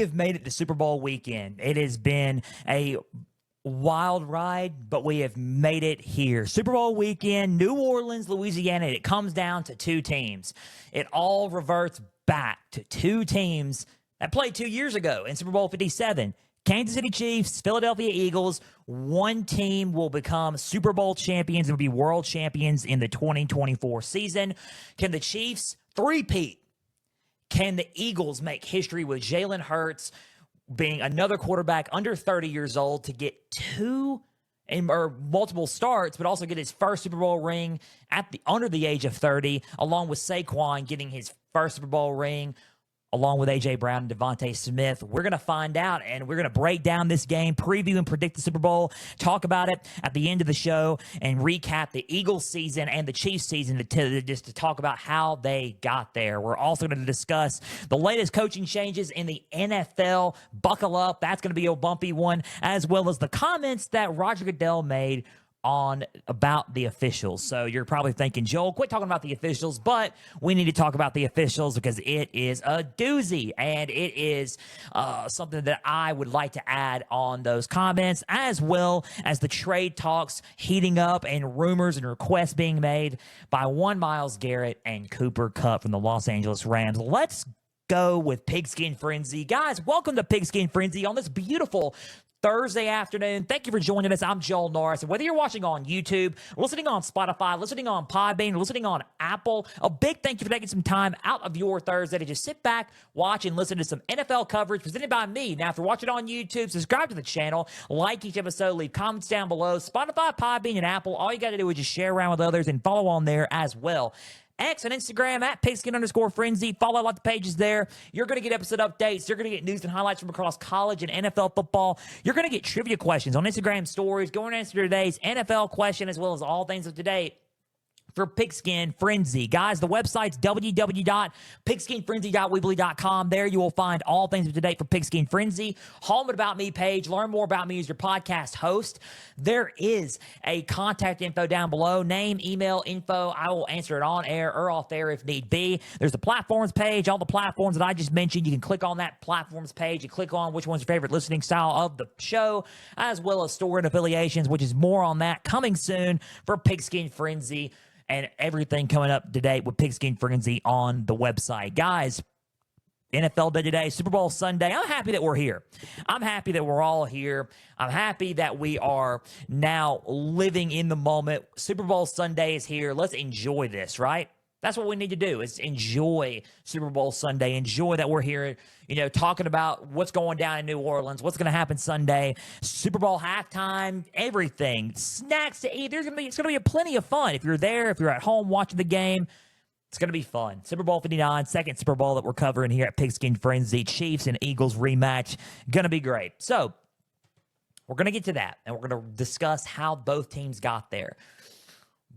have made it to Super Bowl weekend. It has been a wild ride, but we have made it here. Super Bowl weekend, New Orleans, Louisiana. It comes down to two teams. It all reverts back to two teams that played 2 years ago in Super Bowl 57. Kansas City Chiefs, Philadelphia Eagles. One team will become Super Bowl champions and will be world champions in the 2024 season. Can the Chiefs three-peat? Can the Eagles make history with Jalen Hurts being another quarterback under 30 years old to get or multiple starts, but also get his first Super Bowl ring under the age of 30, along with Saquon getting his first Super Bowl ring, along with A.J. Brown and Devontae Smith? We're going to find out, and we're going to break down this game, preview and predict the Super Bowl, talk about it at the end of the show, and recap the Eagles season and the Chiefs season just to talk about how they got there. We're also going to discuss the latest coaching changes in the NFL. Buckle up. That's going to be a bumpy one, as well as the comments that Roger Goodell made about the officials. So you're probably thinking, Joel, quit talking about the officials, but we need to talk about the officials because it is a doozy, and it is something that I would like to add on those comments, as well as the trade talks heating up and rumors and requests being made by Myles, Garrett, and Cooper Kupp from the Los Angeles Rams. Let's go with Pigskin Frenzy. Guys, welcome to Pigskin Frenzy on this beautiful Thursday afternoon. Thank you for joining us. I'm Joel Norris. And whether you're watching on YouTube, listening on Spotify, listening on Podbean, listening on Apple, a big thank you for taking some time out of your Thursday to just sit back, watch, and listen to some NFL coverage presented by me. Now, if you're watching on YouTube, subscribe to the channel, like each episode, leave comments down below. Spotify, Podbean, and Apple, all you got to do is just share around with others and follow on there as well. X and Instagram at Pigskin_Frenzy. Follow a lot of the pages there. You're going to get episode updates. You're going to get news and highlights from across college and NFL football. You're going to get trivia questions on Instagram stories. Go and answer today's NFL question as well as all things of today for Pigskin Frenzy. Guys, the website's www.pigskinfrenzy.weebly.com. There you will find all things up to date for Pigskin Frenzy. Home and About Me page. Learn more about me as your podcast host. There is a contact info down below. Name, email, info. I will answer it on air or off air if need be. There's the platforms page. All the platforms that I just mentioned, you can click on that platforms page. You click on which one's your favorite listening style of the show, as well as store and affiliations, which is more on that coming soon for Pigskin Frenzy. And everything coming up to date with Pigskin Frenzy on the website. Guys, NFL Day today, Super Bowl Sunday. I'm happy that we're here. I'm happy that we're all here. I'm happy that we are now living in the moment. Super Bowl Sunday is here. Let's enjoy this, right? That's what we need to do, is enjoy Super Bowl Sunday. Enjoy that we're here, talking about what's going down in New Orleans, what's going to happen Sunday, Super Bowl halftime, everything, snacks to eat. It's going to be plenty of fun. If you're there, if you're at home watching the game, it's going to be fun. Super Bowl 59, second Super Bowl that we're covering here at Pigskin Frenzy. Chiefs and Eagles rematch. Going to be great. So we're going to get to that, and we're going to discuss how both teams got there.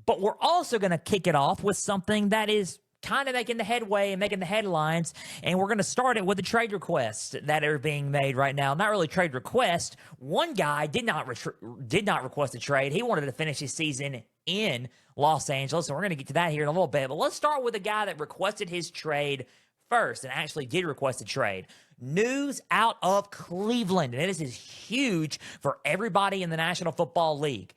But we're also going to kick it off with something that is kind of making the headway and making the headlines, and we're going to start it with the trade requests that are being made right now. Not really trade request. One guy did not request a trade. He wanted to finish his season in Los Angeles, and we're going to get to that here in a little bit. But let's start with a guy that requested his trade first and actually did request a trade. News out of Cleveland, and this is huge for everybody in the National Football League.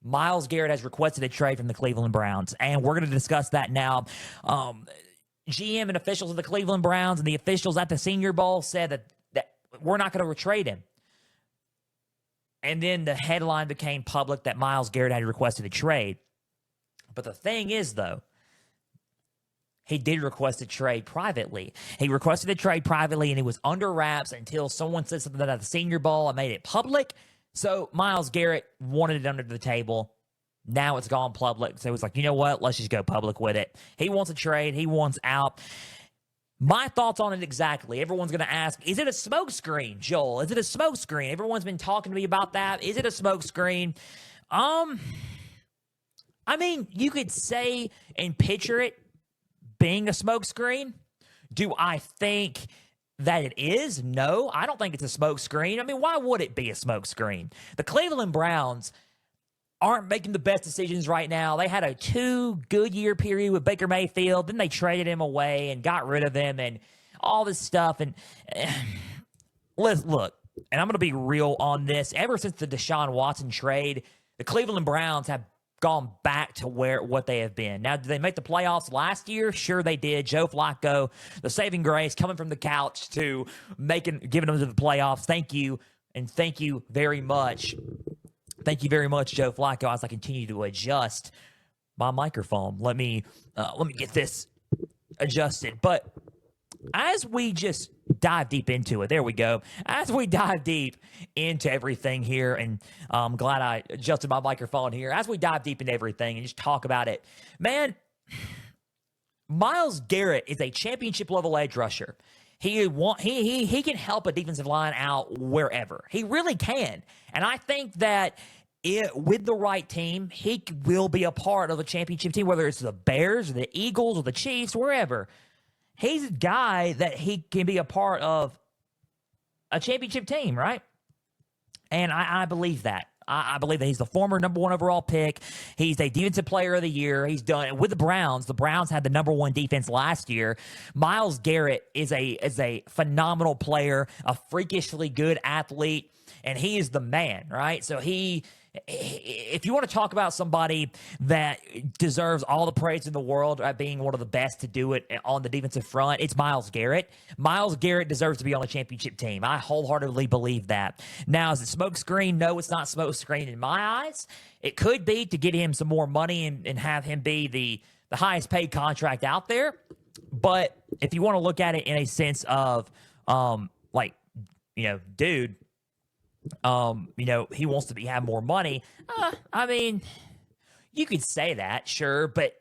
Myles Garrett has requested a trade from the Cleveland Browns, and we're going to discuss that now. GM and officials of the Cleveland Browns and the officials at the Senior Bowl said that we're not going to trade him. And then the headline became public that Myles Garrett had requested a trade. But the thing is, though, he did request a trade privately. He requested a trade privately, and it was under wraps until someone said something at the Senior Bowl and made it public. So Myles Garrett wanted it under the table. Now it's gone public. So it was like, you know what? Let's just go public with it. He wants a trade. He wants out. My thoughts on it exactly. Everyone's going to ask, is it a smokescreen, Joel? Is it a smokescreen? Everyone's been talking to me about that. Is it a smokescreen? I mean, you could say and picture it being a smokescreen. Do I think that it is? No, I don't think it's a smokescreen. I mean, why would it be a smokescreen? The Cleveland Browns aren't making the best decisions right now. They had a 2-good-year period with Baker Mayfield. Then they traded him away and got rid of him and all this stuff. And look, and I'm going to be real on this. Ever since the Deshaun Watson trade, the Cleveland Browns have gone back to what they have been. Now, did they make the playoffs last year? Sure they did. Joe Flacco, the saving grace, coming from the couch to giving them to the playoffs. Thank you, and thank you very much. Thank you very much, Joe Flacco, as I continue to adjust my microphone. Let me get this adjusted. But as we just dive deep into it, there we go. As we dive deep into everything here, and I'm glad I adjusted my microphone here. As we dive deep into everything and just talk about it, man, Myles Garrett is a championship level edge rusher. He can help a defensive line out wherever. He really can. And I think that with the right team, he will be a part of a championship team, whether it's the Bears or the Eagles or the Chiefs, wherever. He's a guy that he can be a part of a championship team, right? And I believe that. I believe that he's the former number 1 overall pick. He's a defensive player of the year. He's done it with the Browns. The Browns had the number 1 defense last year. Myles Garrett is a phenomenal player, a freakishly good athlete, and he is the man, right? So if you want to talk about somebody that deserves all the praise in the world at being one of the best to do it on the defensive front, it's Myles Garrett. Myles Garrett deserves to be on a championship team. I wholeheartedly believe that. Now, is it smoke screen? No, it's not smoke screen in my eyes. It could be to get him some more money and have him be the highest paid contract out there. But if you want to look at it in a sense of, dude, he wants to have more money. I mean, you could say that, sure, but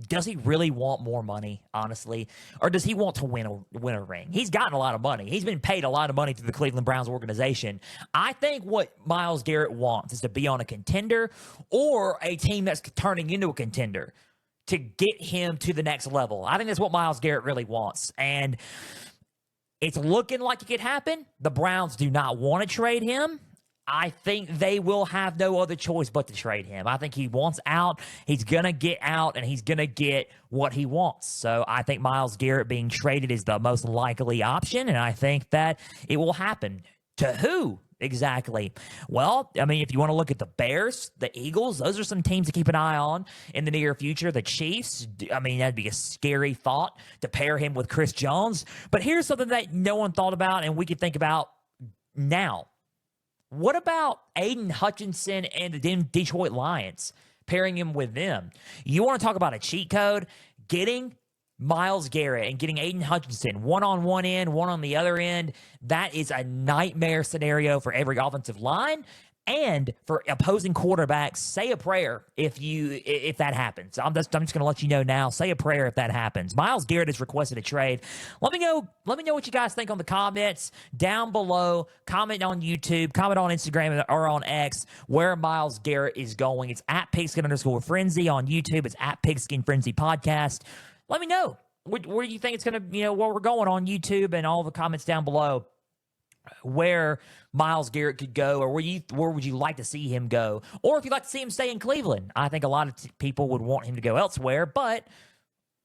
does he really want more money, honestly? Or does he want to win a ring? He's gotten a lot of money. He's been paid a lot of money through the Cleveland Browns organization. I think what Myles Garrett wants is to be on a contender or a team that's turning into a contender to get him to the next level. I think that's what Myles Garrett really wants. And it's looking like it could happen. The Browns do not want to trade him. I think they will have no other choice but to trade him. I think he wants out. He's going to get out, and he's going to get what he wants. So I think Myles Garrett being traded is the most likely option, and I think that it will happen. To who exactly? Well, I mean, if you want to look at the Bears, the Eagles, those are some teams to keep an eye on in the near future. The Chiefs, I mean, that'd be a scary thought to pair him with Chris Jones. But here's something that no one thought about and we could think about now. What about Aiden Hutchinson and the Detroit Lions, pairing him with them? You want to talk about a cheat code? Getting Myles Garrett and getting Aiden Hutchinson, one on one end, one on the other end, that is a nightmare scenario for every offensive line and for opposing quarterbacks. Say a prayer if that happens. I'm just going to let you know now. Say a prayer if that happens. Myles Garrett has requested a trade. Let me know what you guys think on the comments down below. Comment on YouTube, comment on Instagram or on X where Myles Garrett is going. It's at Pigskin_Frenzy on YouTube. It's at Pigskin Frenzy Podcast. Let me know where you think it's going to, where we're going on YouTube and all the comments down below where Myles Garrett could go, or where would you like to see him go? Or if you'd like to see him stay in Cleveland. I think a lot of people would want him to go elsewhere, but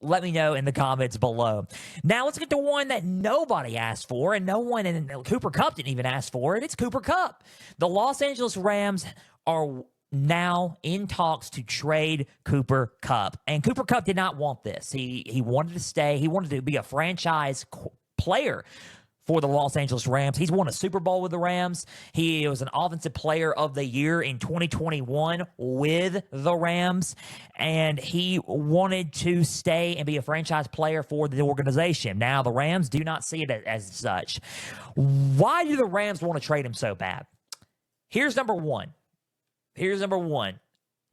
let me know in the comments below. Now let's get to one that nobody asked for, and no one, and Cooper Kupp didn't even ask for it. It's Cooper Kupp. The Los Angeles Rams are now in talks to trade Cooper Kupp. And Cooper Kupp did not want this. He wanted to stay. He wanted to be a franchise player for the Los Angeles Rams. He's won a Super Bowl with the Rams. He was an offensive player of the year in 2021 with the Rams. And he wanted to stay and be a franchise player for the organization. Now, the Rams do not see it as such. Why do the Rams want to trade him so bad? Here's number one.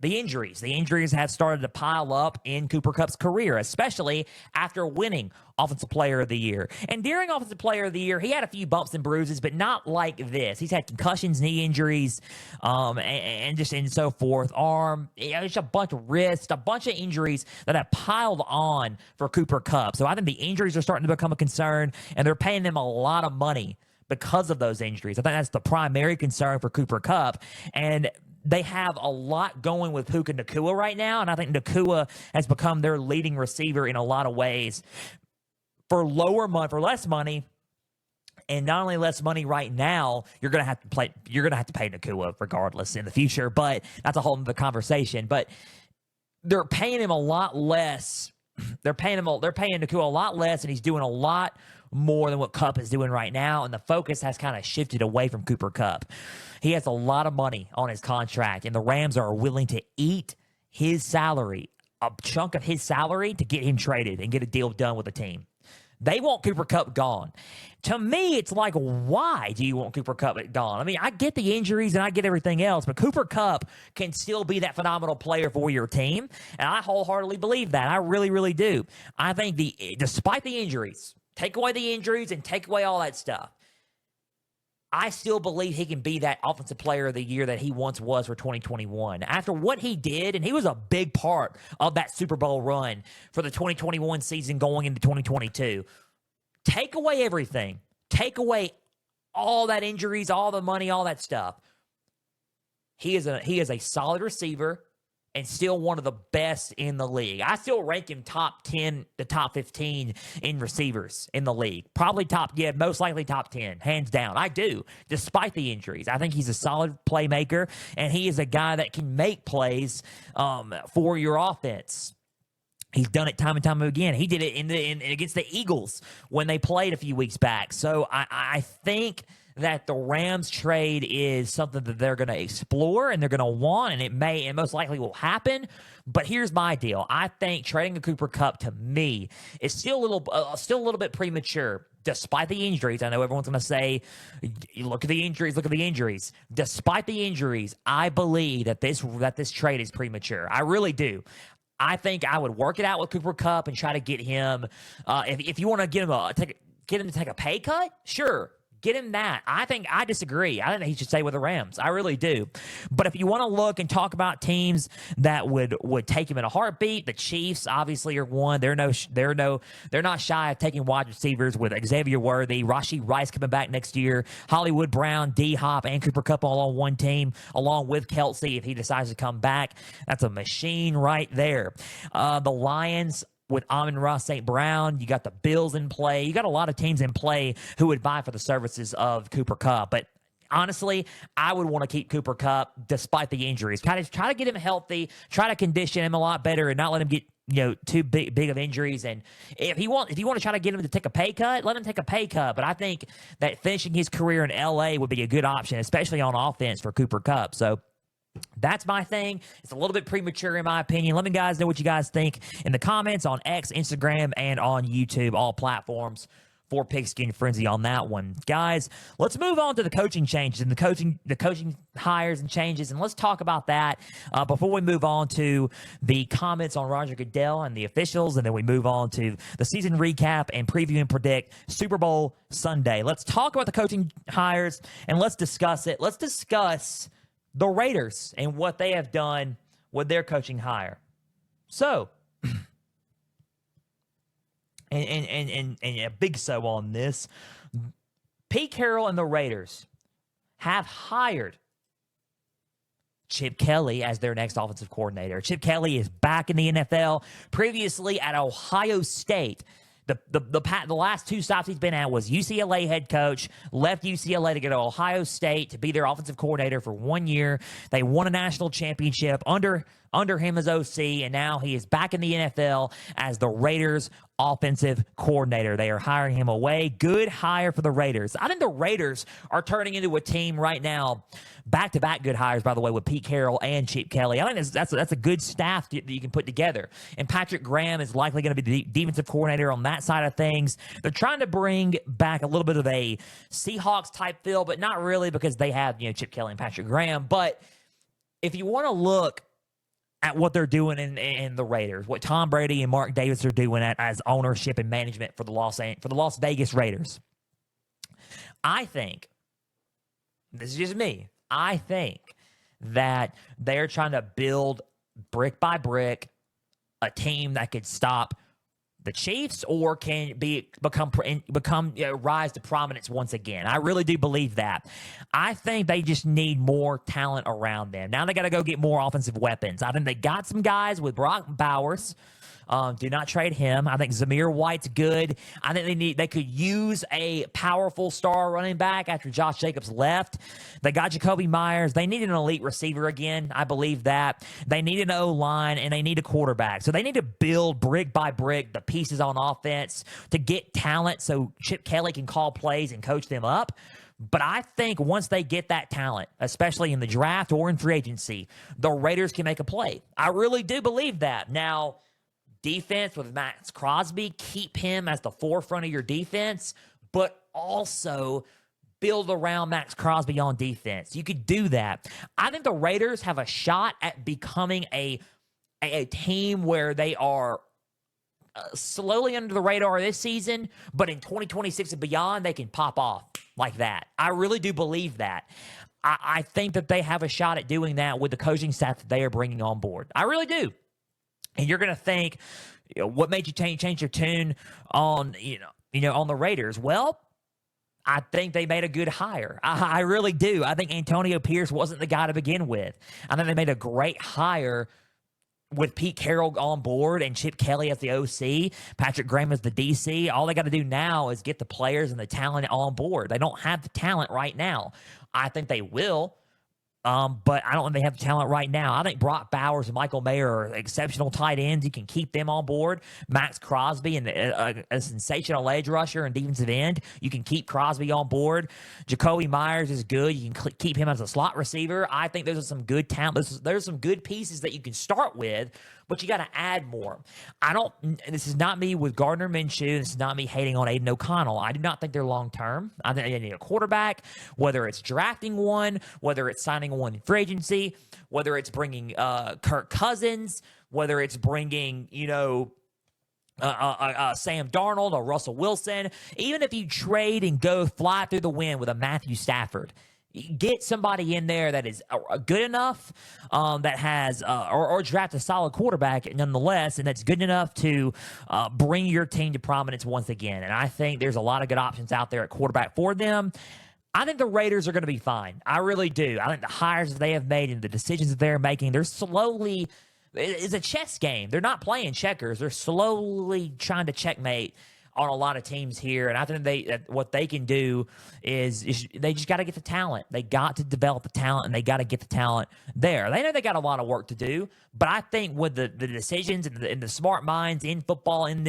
The injuries. The injuries have started to pile up in Cooper Kupp's career, especially after winning Offensive Player of the Year. And during Offensive Player of the Year, he had a few bumps and bruises, but not like this. He's had concussions, knee injuries, and so forth. Arm, just a bunch of wrists, a bunch of injuries that have piled on for Cooper Kupp. So I think the injuries are starting to become a concern, and they're paying him a lot of money because of those injuries. I think that's the primary concern for Cooper Kupp. And they have a lot going with Puka Nacua right now, and I think Nacua has become their leading receiver in a lot of ways. For less money, And not only less money right now, you're gonna have to pay Nakua regardless in the future. But that's a whole other conversation. But they're paying him a lot less. They're paying Nakua a lot less, and he's doing a lot more than what Kupp is doing right now. And the focus has kind of shifted away from Cooper Kupp. He has a lot of money on his contract, and the Rams are willing to eat his salary, a chunk of his salary, to get him traded and get a deal done with the team. They want Cooper Kupp gone. To me, it's like, why do you want Cooper Kupp gone? I mean, I get the injuries and I get everything else, but Cooper Kupp can still be that phenomenal player for your team, and I wholeheartedly believe that. I really, really do. I think despite the injuries, take away the injuries and take away all that stuff, I still believe he can be that offensive player of the year that he once was for 2021. After what he did, and he was a big part of that Super Bowl run for the 2021 season going into 2022. Take away everything. Take away all that injuries, all the money, all that stuff. He is a solid receiver and still one of the best in the league. I still rank him top 10 to top 15 in receivers in the league. Probably most likely top 10, hands down. I do, despite the injuries. I think he's a solid playmaker, and he is a guy that can make plays for your offense. He's done it time and time again. He did it against the Eagles when they played a few weeks back. So I think that the Rams trade is something that they're going to explore and they're going to want, and it may and most likely will happen. But here's my deal. I think trading a Cooper Kupp, to me, is still a little bit premature, despite the injuries. I know everyone's going to say, look at the injuries. Despite the injuries, I believe that this trade is premature. I really do. I think I would work it out with Cooper Kupp and try to get him. If you want to get him to take a pay cut, sure. Get him that. I disagree. I think he should stay with the Rams. I really do. But if you want to look and talk about teams that would take him in a heartbeat, the Chiefs obviously are one. They're not shy of taking wide receivers with Xavier Worthy, Rashee Rice coming back next year, Hollywood Brown, D-Hop, and Cooper Kupp all on one team, along with Kelsey if he decides to come back. That's a machine right there. The Lions with Amon-Ra St. Brown, you got the Bills in play. You got a lot of teams in play who would vie for the services of Cooper Kupp. But honestly, I would want to keep Cooper Kupp despite the injuries. Try to get him healthy, try to condition him a lot better, and not let him get too big of injuries. And if you want to try to get him to take a pay cut, let him take a pay cut. But I think that finishing his career in LA would be a good option, especially on offense for Cooper Kupp. So that's my thing. It's a little bit premature in my opinion. Let me guys know what you guys think in the comments on X, Instagram, and on YouTube, all platforms for Pigskin Frenzy on that one. Guys, let's move on to the coaching changes and the coaching hires and changes, and let's talk about that before we move on to the comments on Roger Goodell and the officials, and then we move on to the season recap and preview and predict Super Bowl Sunday. Let's talk about the coaching hires, and let's discuss it. Let's discuss the Raiders and what they have done with their coaching hire. So, and a big so on this, Pete Carroll and the Raiders have hired Chip Kelly as their next offensive coordinator. Chip Kelly is back in the NFL, previously at Ohio State. The last two stops he's been at was UCLA head coach, left UCLA to go to Ohio State to be their offensive coordinator for 1 year. They won a national championship under him as OC, and now he is back in the NFL as the Raiders offensive coordinator. They are hiring him away. Good hire for the Raiders. I think the Raiders are turning into a team right now. Back-to-back good hires, by the way, with Pete Carroll and Chip Kelly. I think that's a good staff that you can put together. And Patrick Graham is likely going to be the defensive coordinator on that side of things. They're trying to bring back a little bit of a Seahawks-type feel, but not really because they have Chip Kelly and Patrick Graham. But if you want to look at what they're doing in the Raiders, what Tom Brady and Mark Davis are doing as ownership and management for the Las Vegas Raiders, I think, this is just me, I think that they're trying to build brick by brick a team that could stop the Chiefs or can become rise to prominence once again. I really do believe that. I think they just need more talent around them. Now they got to go get more offensive weapons. I think they got some guys with Brock Bowers. Do not trade him. I think Zamir White's good. I think they could use a powerful star running back after Josh Jacobs left. They got Jacoby Myers. They need an elite receiver again. I believe that. They need an O-line, and they need a quarterback. So they need to build brick by brick the pieces on offense to get talent so Chip Kelly can call plays and coach them up. But I think once they get that talent, especially in the draft or in free agency, the Raiders can make a play. I really do believe that. Now, defense with Max Crosby, keep him as the forefront of your defense, but also build around Max Crosby on defense. You could do that. I think the Raiders have a shot at becoming a team where they are slowly under the radar this season, but in 2026 and beyond, they can pop off like that. I really do believe that. I think that they have a shot at doing that with the coaching staff that they are bringing on board. I really do. And you're going to think, what made you change your tune on, on the Raiders? Well, I think they made a good hire. I really do. I think Antonio Pierce wasn't the guy to begin with. I think they made a great hire with Pete Carroll on board and Chip Kelly as the OC, Patrick Graham as the DC. All they got to do now is get the players and the talent on board. They don't have the talent right now. I think they will. But I don't think they have the talent right now. I think Brock Bowers and Michael Mayer are exceptional tight ends. You can keep them on board. Max Crosby and a sensational edge rusher and defensive end. You can keep Crosby on board. Jacoby Myers is good. You can keep him as a slot receiver. I think those are some good talent. There's some good pieces that you can start with, but you got to add more. This is not me with Gardner Minshew. This is not me hating on Aiden O'Connell. I do not think they're long-term. I think they need a quarterback, whether it's drafting one, whether it's signing one in free agency, whether it's bringing Kirk Cousins, whether it's bringing, Sam Darnold or Russell Wilson. Even if you trade and go fly through the wind with a Matthew Stafford, get somebody in there that is good enough, that has or draft a solid quarterback nonetheless, and that's good enough to bring your team to prominence once again. And I think there's a lot of good options out there at quarterback for them. I think the Raiders are going to be fine. I really do. I think the hires that they have made and the decisions that they're making, they're slowly – it's a chess game. They're not playing checkers. They're slowly trying to checkmate on a lot of teams here, and I think what they can do is they just got to get the talent. They got to develop the talent, and they got to get the talent there. They know they got a lot of work to do, but I think with the decisions and the smart minds in football in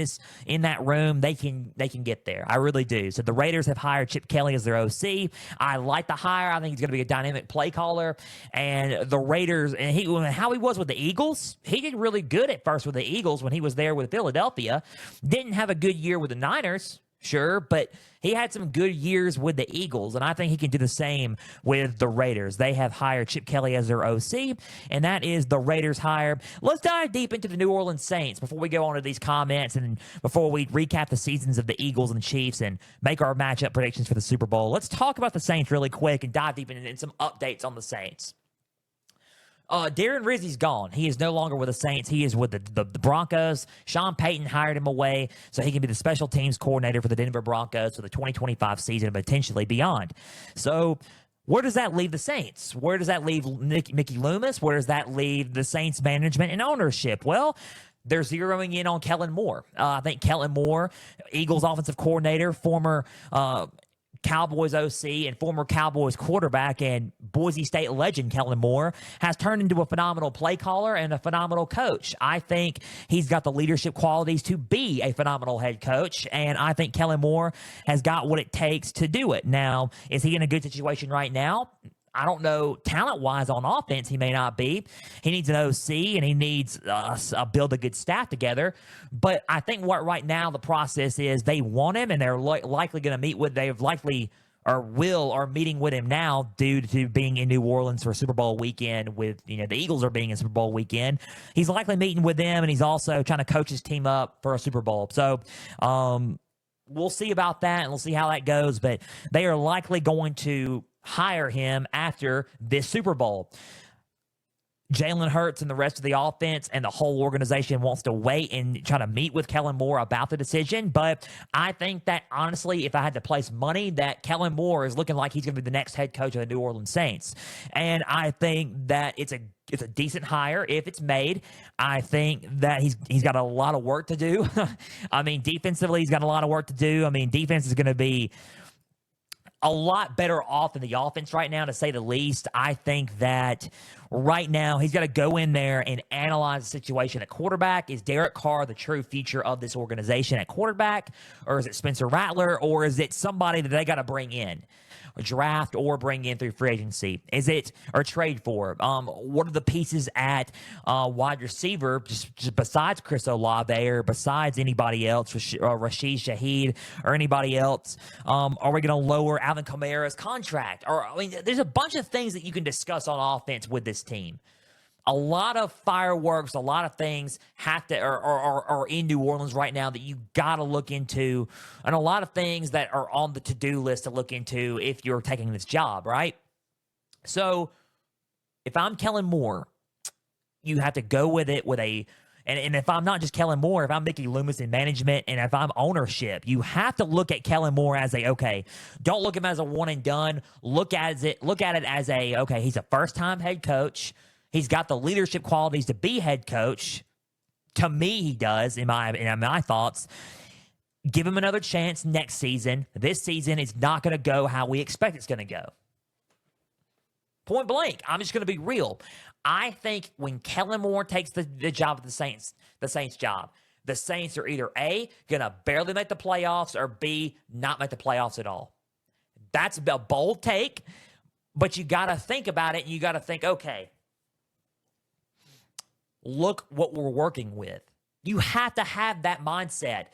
that room, they can get there. I really do. So the Raiders have hired Chip Kelly as their OC. I like the hire. I think he's going to be a dynamic play caller. And the Raiders, and how he was with the Eagles, he did really good at first with the Eagles when he was there with Philadelphia. Didn't have a good year with the Niners, sure, but he had some good years with the Eagles, and I think he can do the same with the Raiders. They have hired Chip Kelly as their OC, and that is the Raiders hire. Let's dive deep into the New Orleans Saints before we go on to these comments and before we recap the seasons of the Eagles and Chiefs and make our matchup predictions for the Super Bowl. Let's talk about the Saints really quick and dive deep into some updates on the Saints. Darren Rizzi's gone. He is no longer with the Saints. He is with the Broncos. Sean Payton hired him away so he can be the special teams coordinator for the Denver Broncos for the 2025 season and potentially beyond. So where does that leave the Saints? Where does that leave Mickey Loomis? Where does that leave the Saints management and ownership? Well, they're zeroing in on Kellen Moore. I think Kellen Moore, Eagles offensive coordinator, former Cowboys OC and former Cowboys quarterback and Boise State legend Kellen Moore, has turned into a phenomenal play caller and a phenomenal coach. I think he's got the leadership qualities to be a phenomenal head coach, and I think Kellen Moore has got what it takes to do it. Now, is he in a good situation right now? I don't know. Talent-wise on offense, he may not be. He needs an OC, and he needs build a good staff together. But I think what right now the process is they want him, and they're likely going to meet with – they've likely or are meeting with him now due to being in New Orleans for Super Bowl weekend with, the Eagles are being in Super Bowl weekend. He's likely meeting with them, and he's also trying to coach his team up for a Super Bowl. So, we'll see about that, and we'll see how that goes. But they are likely going to hire him after this Super Bowl. Jalen Hurts and the rest of the offense and the whole organization wants to wait and try to meet with Kellen Moore about the decision. But I think that, honestly, if I had to place money, that Kellen Moore is looking like he's going to be the next head coach of the New Orleans Saints. And I think that it's a decent hire if it's made. I think that he's got a lot of work to do. I mean, defensively, he's got a lot of work to do. I mean, defense is going to be a lot better off than the offense right now, to say the least. I think that right now he's got to go in there and analyze the situation at quarterback. Is Derek Carr the true future of this organization at quarterback? Or is it Spencer Rattler? Or is it somebody that they got to bring in, or draft, or bring in through free agency? Is it, or trade for? What are the pieces at wide receiver, just besides Chris Olave or besides anybody else, Rashid Shaheed or anybody else? Are we going to lower Alvin Kamara's contract? Or, I mean, there's a bunch of things that you can discuss on offense with this team. A lot of fireworks, a lot of things are in New Orleans right now that you got to look into, and a lot of things that are on the to-do list to look into if you're taking this job, right? So if I'm Kellen Moore, you have to go with it with and if I'm not just Kellen Moore, if I'm Mickey Loomis in management, and if I'm ownership, you have to look at Kellen Moore as don't look at him as a one and done. Look at it as he's a first-time head coach. He's got the leadership qualities to be head coach. To me, he does, in my thoughts. Give him another chance next season. This season is not going to go how we expect it's going to go. Point blank. I'm just going to be real. I think when Kellen Moore takes the job of the Saints job, the Saints are either A, going to barely make the playoffs, or B, not make the playoffs at all. That's a bold take, but you got to think about it, and you got to think, okay, look what we're working with. You have to have that mindset.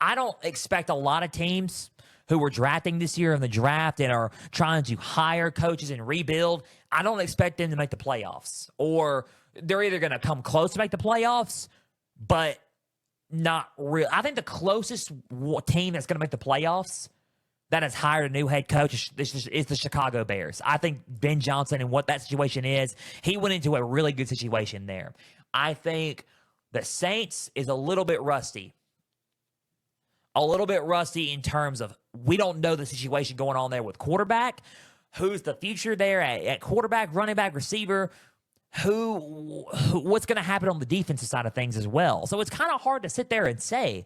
I don't expect a lot of teams who are drafting this year in the draft and are trying to hire coaches and rebuild, I don't expect them to make the playoffs. Or they're either going to come close to make the playoffs, but not real. I think the closest team that's going to make the playoffs that has hired a new head coach is the Chicago Bears. I think Ben Johnson and what that situation is, he went into a really good situation there. I think the Saints is a little bit rusty. A little bit rusty in terms of we don't know the situation going on there with quarterback. Who's the future there at quarterback, running back, receiver? What's going to happen on the defensive side of things as well? So it's kind of hard to sit there and say.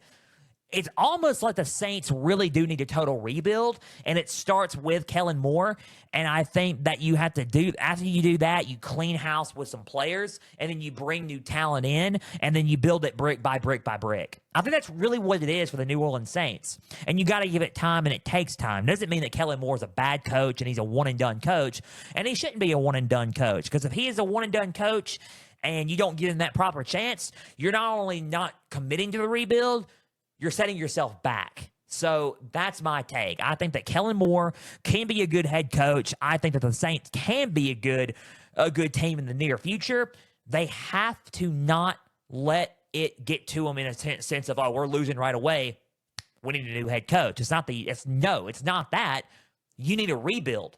It's almost like the Saints really do need a total rebuild, and it starts with Kellen Moore. And I think that you have to after you do that, you clean house with some players, and then you bring new talent in, and then you build it brick by brick by brick. I think that's really what it is for the New Orleans Saints. And you got to give it time, and it takes time. Doesn't mean that Kellen Moore is a bad coach and he's a one-and-done coach, and he shouldn't be a one-and-done coach, because if he is a one-and-done coach and you don't give him that proper chance, you're not only not committing to the rebuild, you're setting yourself back. So that's my take. I think that Kellen Moore can be a good head coach. I think that the Saints can be a good team in the near future. They have to not let it get to them in a sense of, we're losing right away, we need a new head coach. It's not that. You need a rebuild.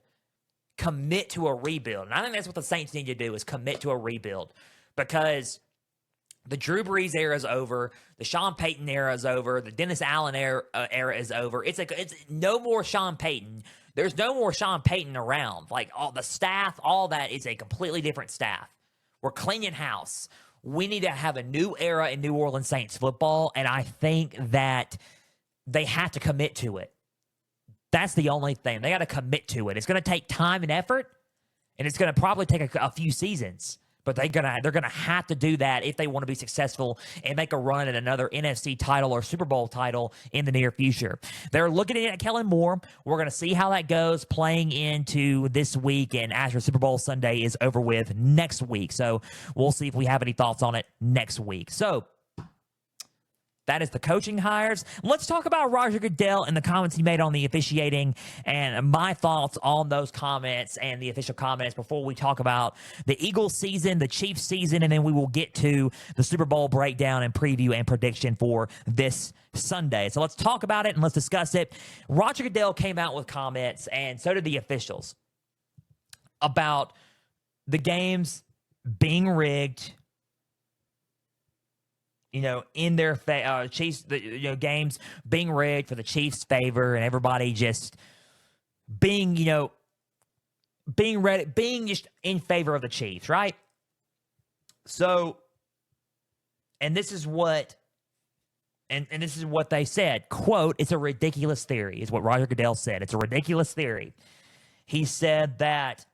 Commit to a rebuild. And I think that's what the Saints need to do, is commit to a rebuild, because the Drew Brees era is over. The Sean Payton era is over. The Dennis Allen era is over. It's no more Sean Payton. There's no more Sean Payton around. Like, all the staff, all that is a completely different staff. We're cleaning house. We need to have a new era in New Orleans Saints football, and I think that they have to commit to it. That's the only thing. They got to commit to it. It's going to take time and effort, and it's going to probably take a few seasons. But they're gonna have to do that if they want to be successful and make a run at another NFC title or Super Bowl title in the near future. They're looking at Kellen Moore. We're gonna see how that goes playing into this week, and after Super Bowl Sunday is over with next week. So we'll see if we have any thoughts on it next week. So that is the coaching hires. Let's talk about Roger Goodell and the comments he made on the officiating, and my thoughts on those comments and the official comments before we talk about the Eagles season, the Chiefs season, and then we will get to the Super Bowl breakdown and preview and prediction for this Sunday. So let's talk about it and let's discuss it. Roger Goodell came out with comments, and so did the officials, about the games being rigged, in their Chiefs, games being rigged for the Chiefs' favor, and everybody just being, being ready, being just in favor of the Chiefs, right? So, and this is what, and this is what they said, quote, "It's a ridiculous theory," is what Roger Goodells said. It's a ridiculous theory. He said that,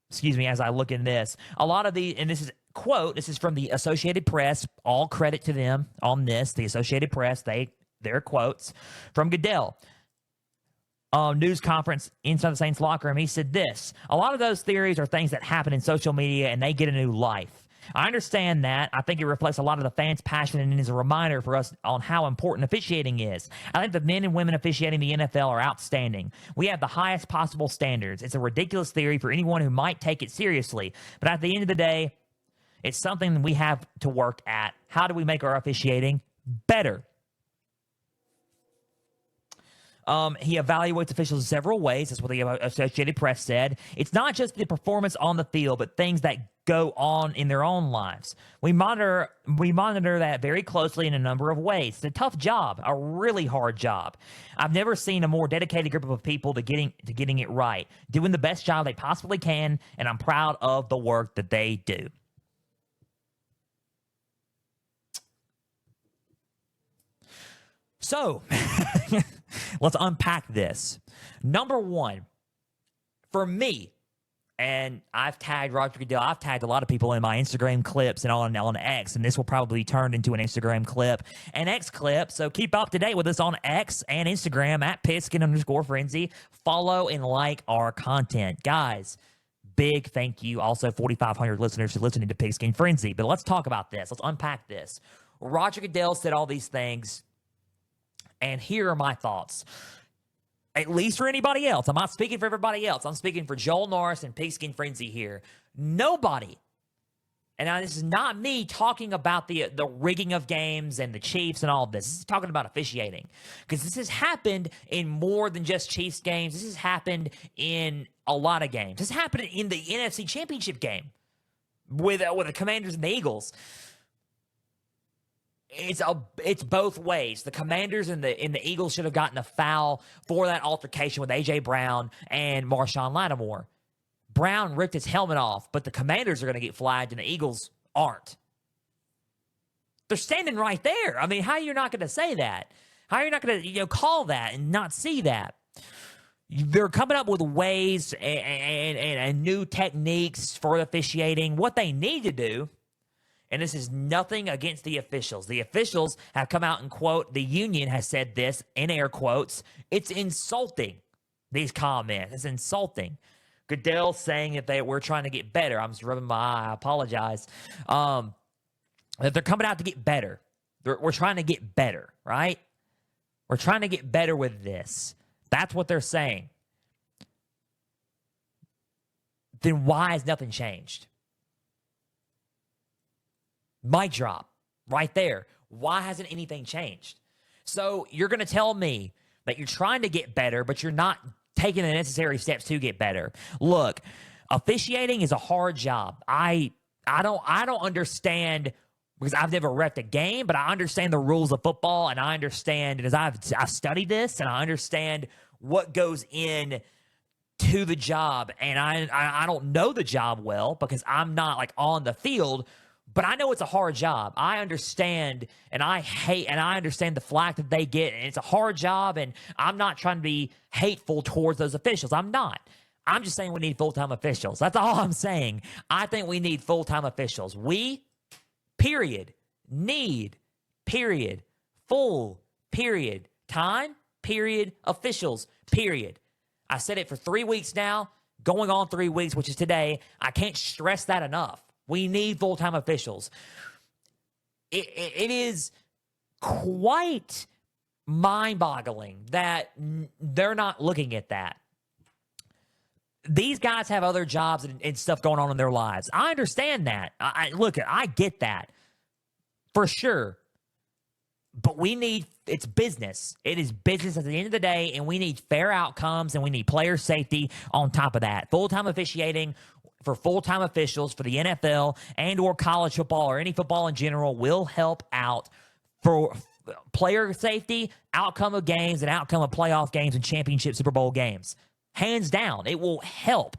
excuse me, as I look in this, a lot of the, and this is, quote, this is from the Associated Press, all credit to them on this, the Associated Press, their quotes from Goodell. News conference inside the Saints locker room, he said this: "A lot of those theories are things that happen in social media and they get a new life. I understand that. I think it reflects a lot of the fans' passion and is a reminder for us on how important officiating is. I think the men and women officiating the NFL are outstanding. We have the highest possible standards. It's a ridiculous theory for anyone who might take it seriously. But at the end of the day, it's something we have to work at. How do we make our officiating better?" He evaluates officials in several ways. That's what the Associated Press said. "It's not just the performance on the field, but things that go on in their own lives. We monitor that very closely in a number of ways. It's a tough job, a really hard job. I've never seen a more dedicated group of people to getting it right, doing the best job they possibly can, and I'm proud of the work that they do." So, let's unpack this. Number one, for me, and I've tagged Roger Goodell, I've tagged a lot of people in my Instagram clips and on X, and this will probably turn into an Instagram clip, an X clip. So keep up to date with us on X and Instagram at Pigskin_Frenzy. Follow and like our content. Guys, big thank you. Also, 4,500 listeners who listening to Pigskin Frenzy. But let's talk about this. Let's unpack this. Roger Goodell said all these things, and here are my thoughts. At least for anybody else. I'm not speaking for everybody else. I'm speaking for Joel Norris and Pigskin Frenzy here. Nobody, and now this is not me talking about the rigging of games and the Chiefs and all of this. This is talking about officiating. Because this has happened in more than just Chiefs games. This has happened in a lot of games. This happened in the NFC Championship game with the Commanders and the Eagles. It's both ways. The Commanders and the Eagles should have gotten a foul for that altercation with A.J. Brown and Marshawn Lattimore. Brown ripped his helmet off, but the Commanders are going to get flagged and the Eagles aren't. They're standing right there. I mean, how are you not going to say that? How are you not going to call that and not see that? They're coming up with ways and new techniques for officiating. What they need to do, and this is nothing against the officials. The officials have come out and, quote, the union has said this, in air quotes, it's insulting, these comments. It's insulting. Goodell saying that we're trying to get better. I'm just rubbing my eye. I apologize. That they're coming out to get better. We're trying to get better, right? We're trying to get better with this. That's what they're saying. Then why has nothing changed? Mic drop right there. Why hasn't anything changed? So you're going to tell me that you're trying to get better, but you're not taking the necessary steps to get better. Look, officiating is a hard job. I don't understand, because I've never reffed a game, but I understand the rules of football, and I understand, as I've studied this, and I understand what goes in to the job. And I don't know the job well because I'm not like on the field. But I know it's a hard job. I understand, and I understand the flack that they get, and it's a hard job, and I'm not trying to be hateful towards those officials. I'm not. I'm just saying we need full-time officials. That's all I'm saying. I think we need full-time officials. We, period, need, period, full, period, time, period, officials, period. I said it for 3 weeks now, going on 3 weeks, which is today. I can't stress that enough. We need full-time officials. It is quite mind-boggling that they're not looking at that. These guys have other jobs and stuff going on in their lives. I understand that. I get that for sure. But it's business. It is business at the end of the day, and we need fair outcomes, and we need player safety on top of that. Full-time officiating, for full-time officials for the NFL and or college football or any football in general will help out for player safety, outcome of games, and outcome of playoff games and championship Super Bowl games. Hands down, it will help.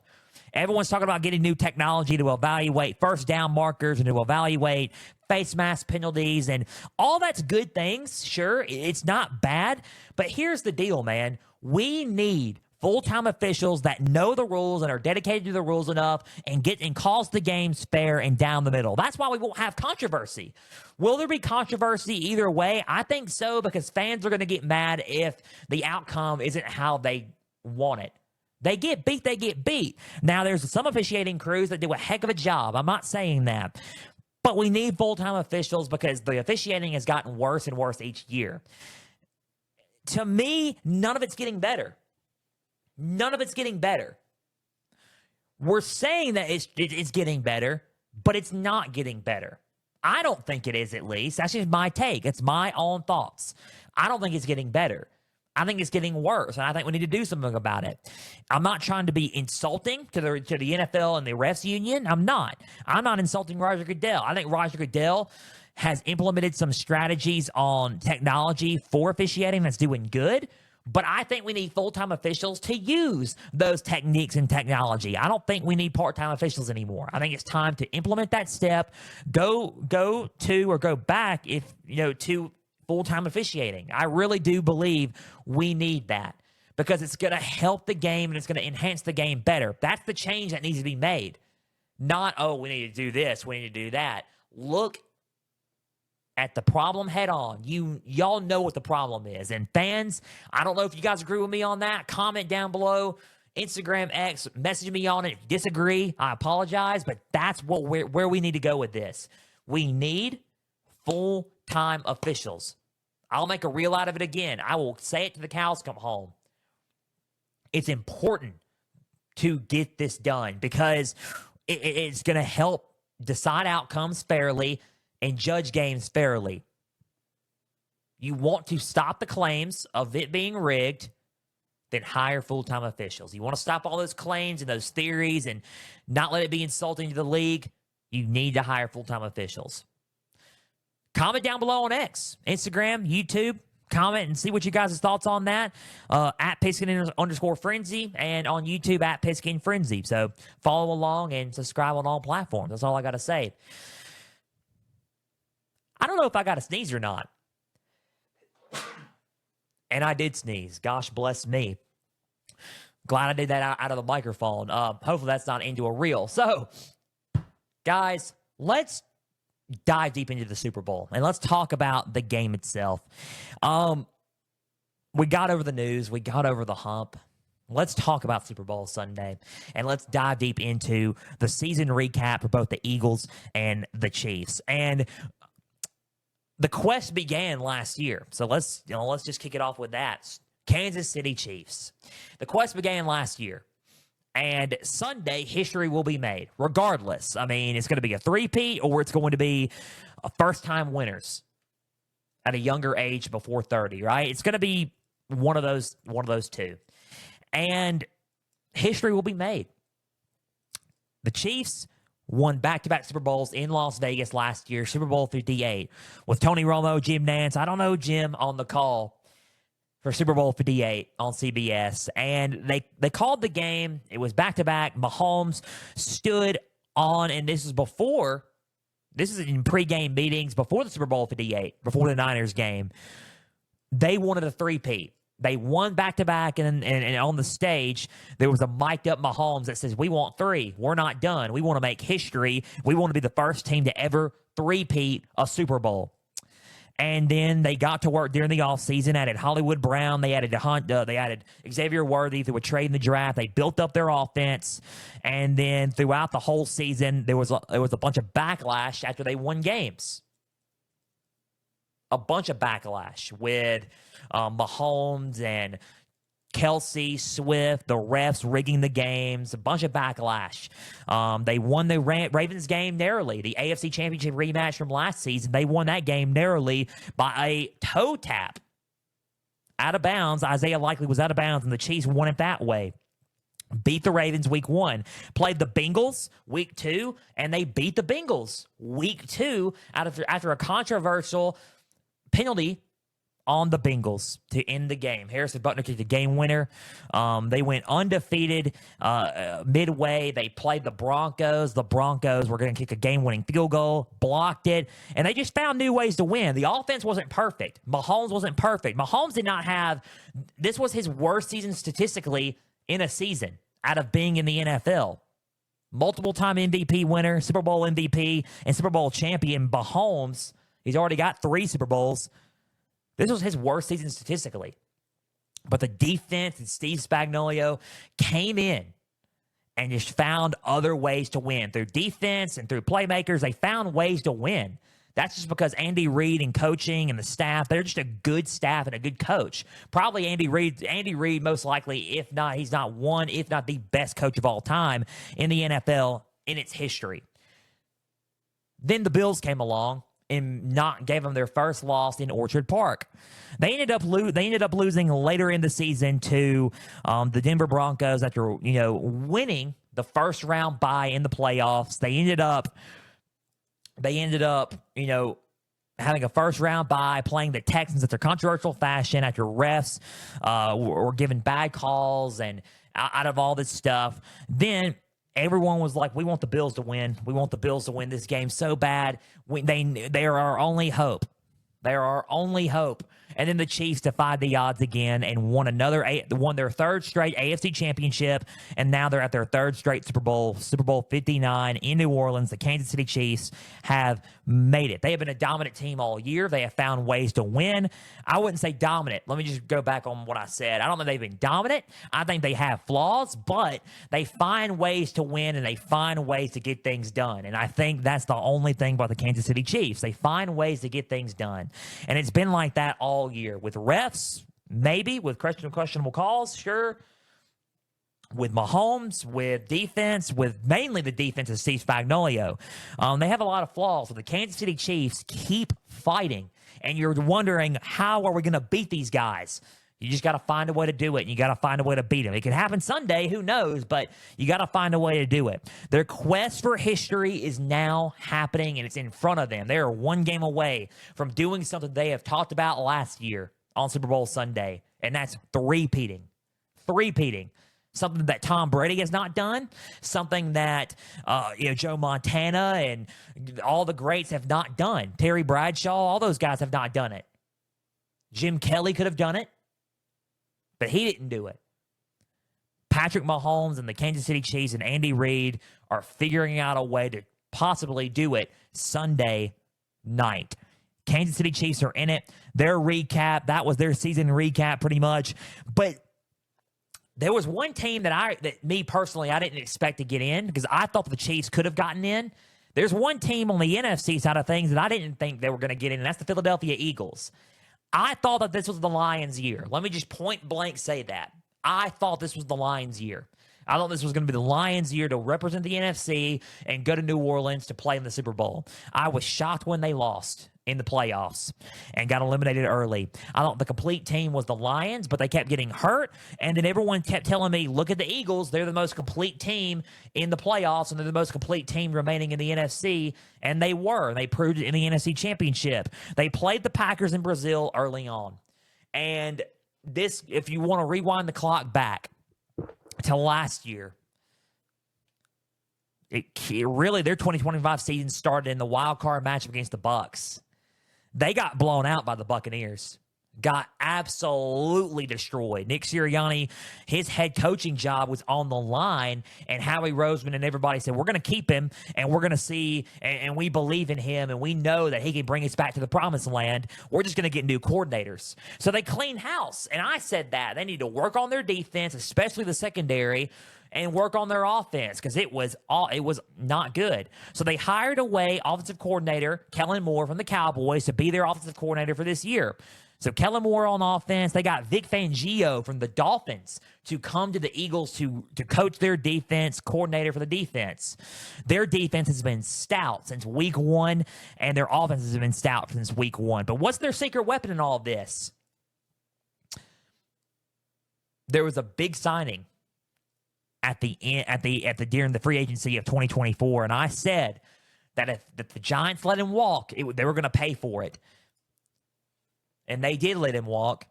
Everyone's talking about getting new technology to evaluate first down markers and to evaluate face mask penalties, and all that's good things. Sure, it's not bad, but here's the deal, man. We need full-time officials that know the rules and are dedicated to the rules enough and calls the games fair and down the middle. That's why we won't have controversy. Will there be controversy either way? I think so, because fans are going to get mad if the outcome isn't how they want it. They get beat, they get beat. Now, there's some officiating crews that do a heck of a job. I'm not saying that. But we need full-time officials because the officiating has gotten worse and worse each year. To me, none of it's getting better. None of it's getting better. We're saying that it's getting better, but it's not getting better. I don't think it is, at least. That's just my take. It's my own thoughts. I don't think it's getting better. I think it's getting worse, and I think we need to do something about it. I'm not trying to be insulting to the NFL and the refs union. I'm not. I'm not insulting Roger Goodell. I think Roger Goodell has implemented some strategies on technology for officiating that's doing good, but I think we need full-time officials to use those techniques and technology. I don't think we need part-time officials anymore. I think it's time to implement that step, go back to full-time officiating. I really do believe we need that because it's going to help the game and it's going to enhance the game better. That's the change that needs to be made. Not, we need to do this, we need to do that. Look at the problem head on. Y'all know what the problem is. And fans, I don't know if you guys agree with me on that. Comment down below. Instagram, X, message me on it. If you disagree, I apologize, but that's where we need to go with this. We need full-time officials. I'll make a reel out of it again. I will say it till the cows come home. It's important to get this done because it's going to help decide outcomes fairly and judge games fairly. You want to stop the claims of it being rigged, then hire full-time officials. You want to stop all those claims and those theories and not let it be insulting to the league, you need to hire full-time officials. Comment down below on X, Instagram, YouTube. Comment and see what you guys' thoughts on that. At Pigskin_Frenzy and on YouTube at Pigskin Frenzy. So follow along and subscribe on all platforms. That's all I got to say. I don't know if I got a sneeze or not. And I did sneeze. Gosh bless me. Glad I did that out of the microphone. Hopefully that's not into a reel. So, guys, let's dive deep into the Super Bowl and let's talk about the game itself. We got over the news. We got over the hump. Let's talk about Super Bowl Sunday, and let's dive deep into the season recap for both the Eagles and the Chiefs. And the quest began last year, so let's just kick it off with that. Kansas City Chiefs. The quest began last year. And Sunday, history will be made, regardless. I mean, it's going to be a three-peat or it's going to be a first-time winners at a younger age before 30, right? It's going to be one of those two. And history will be made. The Chiefs won back-to-back Super Bowls in Las Vegas last year, Super Bowl 58, with Tony Romo, Jim Nantz. I don't know Jim on the call for Super Bowl 58 on CBS. And they called the game. It was back-to-back. Mahomes stood on, and this is in pregame meetings before the Super Bowl 58, before the Niners game. They wanted a three-peat. They won back-to-back, and on the stage, there was a mic'd-up Mahomes that says, we want three. We're not done. We want to make history. We want to be the first team to ever three-peat a Super Bowl. And then they got to work during the offseason, added Hollywood Brown, they added they added Xavier Worthy through a trade in the draft. They built up their offense, and then throughout the whole season, there was a bunch of backlash after they won games. A bunch of backlash with Mahomes and Kelsey, Swift, the refs rigging the games, a bunch of backlash. They won the Ravens game narrowly. The AFC Championship rematch from last season, they won that game narrowly by a toe tap. Out of bounds. Isaiah Likely was out of bounds, and the Chiefs won it that way. beat the Ravens week 1, played the Bengals week 2, and they beat the Bengals week 2 after a controversial penalty on the Bengals to end the game. Harrison Butker kicked the game winner. They went undefeated midway. They played the Broncos. The Broncos were going to kick a game-winning field goal, blocked it, and they just found new ways to win. The offense wasn't perfect. Mahomes wasn't perfect. Mahomes did not have – this was his worst season statistically in a season out of being in the NFL. Multiple-time MVP winner, Super Bowl MVP, and Super Bowl champion Mahomes. He's already got 3 Super Bowls. This was his worst season statistically. But the defense and Steve Spagnuolo came in and just found other ways to win. Through defense and through playmakers, they found ways to win. That's just because Andy Reid and coaching and the staff, they're just a good staff and a good coach. Probably Andy Reid, most likely, if not, he's not one, if not the best coach of all time in the NFL in its history. Then the Bills came along and gave them their first loss in Orchard Park. They ended up losing later in the season to the Denver Broncos after winning the first round bye in the playoffs. They ended up having a first round bye, playing the Texans after controversial fashion after refs were given bad calls and out of all this stuff. Then everyone was like, we want the Bills to win. We want the Bills to win this game so bad. They are our only hope. They are our only hope. And then the Chiefs defied the odds again and won their third straight AFC championship, and now they're at their third straight Super Bowl 59 in New Orleans. The Kansas City Chiefs have made it. They have been a dominant team all year. They have found ways to win. I wouldn't say dominant. Let me just go back on what I said. I don't think they've been dominant. I think they have flaws, but they find ways to win and they find ways to get things done. And I think that's the only thing about the Kansas City Chiefs. They find ways to get things done. And it's been like that all year. With refs, maybe. With questionable calls, sure. With Mahomes, with defense, with mainly the defense of Steve Spagnuolo. They have a lot of flaws. So the Kansas City Chiefs keep fighting. And you're wondering, how are we going to beat these guys? You just got to find a way to do it. And you got to find a way to beat them. It could happen Sunday, who knows? But you got to find a way to do it. Their quest for history is now happening, and it's in front of them. They are one game away from doing something they have talked about last year on Super Bowl Sunday, and that's three-peating. Something that Tom Brady has not done, something that Joe Montana and all the greats have not done. Terry Bradshaw, all those guys have not done it. Jim Kelly could have done it, but he didn't do it. Patrick Mahomes and the Kansas City Chiefs and Andy Reid are figuring out a way to possibly do it Sunday night. Kansas City Chiefs are in it. Their recap, that was their season recap pretty much. But there was one team that me personally, I didn't expect to get in because I thought the Chiefs could have gotten in. There's one team on the NFC side of things that I didn't think they were going to get in, and that's the Philadelphia Eagles. I thought that this was the Lions' year. Let me just point blank say that. I thought this was the Lions' year. I thought this was going to be the Lions' year to represent the NFC and go to New Orleans to play in the Super Bowl. I was shocked when they lost in the playoffs and got eliminated early. I thought the complete team was the Lions, but they kept getting hurt, and then everyone kept telling me, look at the Eagles. They're the most complete team in the playoffs, and they're the most complete team remaining in the NFC, and they were. They proved it in the NFC Championship. They played the Packers in Brazil early on, and this, if you want to rewind the clock back to last year, really their 2025 season started in the wild card matchup against the Bucs. They got blown out by the Buccaneers. Got absolutely destroyed. Nick Sirianni, his head coaching job was on the line, and Howie Roseman and everybody said, we're going to keep him, and we're going to see, and we believe in him, and we know that he can bring us back to the promised land. We're just going to get new coordinators. So they cleaned house, and I said that. They need to work on their defense, especially the secondary, and work on their offense because it was not good. So they hired away offensive coordinator Kellen Moore from the Cowboys to be their offensive coordinator for this year. So Kellen Moore on offense. They got Vic Fangio from the Dolphins to come to the Eagles to coach their defense, coordinator for the defense. Their defense has been stout since week 1, and their offense has been stout since week 1. But what's their secret weapon in all of this? There was a big signing at the during the free agency of 2024, and I said that if the Giants let him walk, they were going to pay for it, and they did let him walk,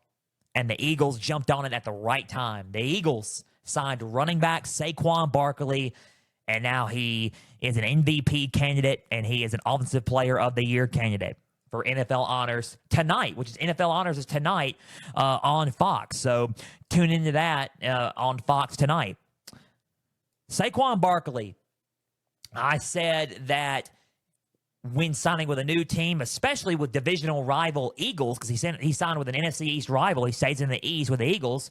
and the Eagles jumped on it at the right time. The Eagles signed running back Saquon Barkley, and now he is an MVP candidate, and he is an Offensive Player of the Year candidate for NFL Honors tonight, which is NFL Honors is tonight on Fox. So tune into that on Fox tonight. Saquon Barkley, I said that when signing with a new team, especially with divisional rival Eagles, because he signed with an NFC East rival, he stays in the East with the Eagles,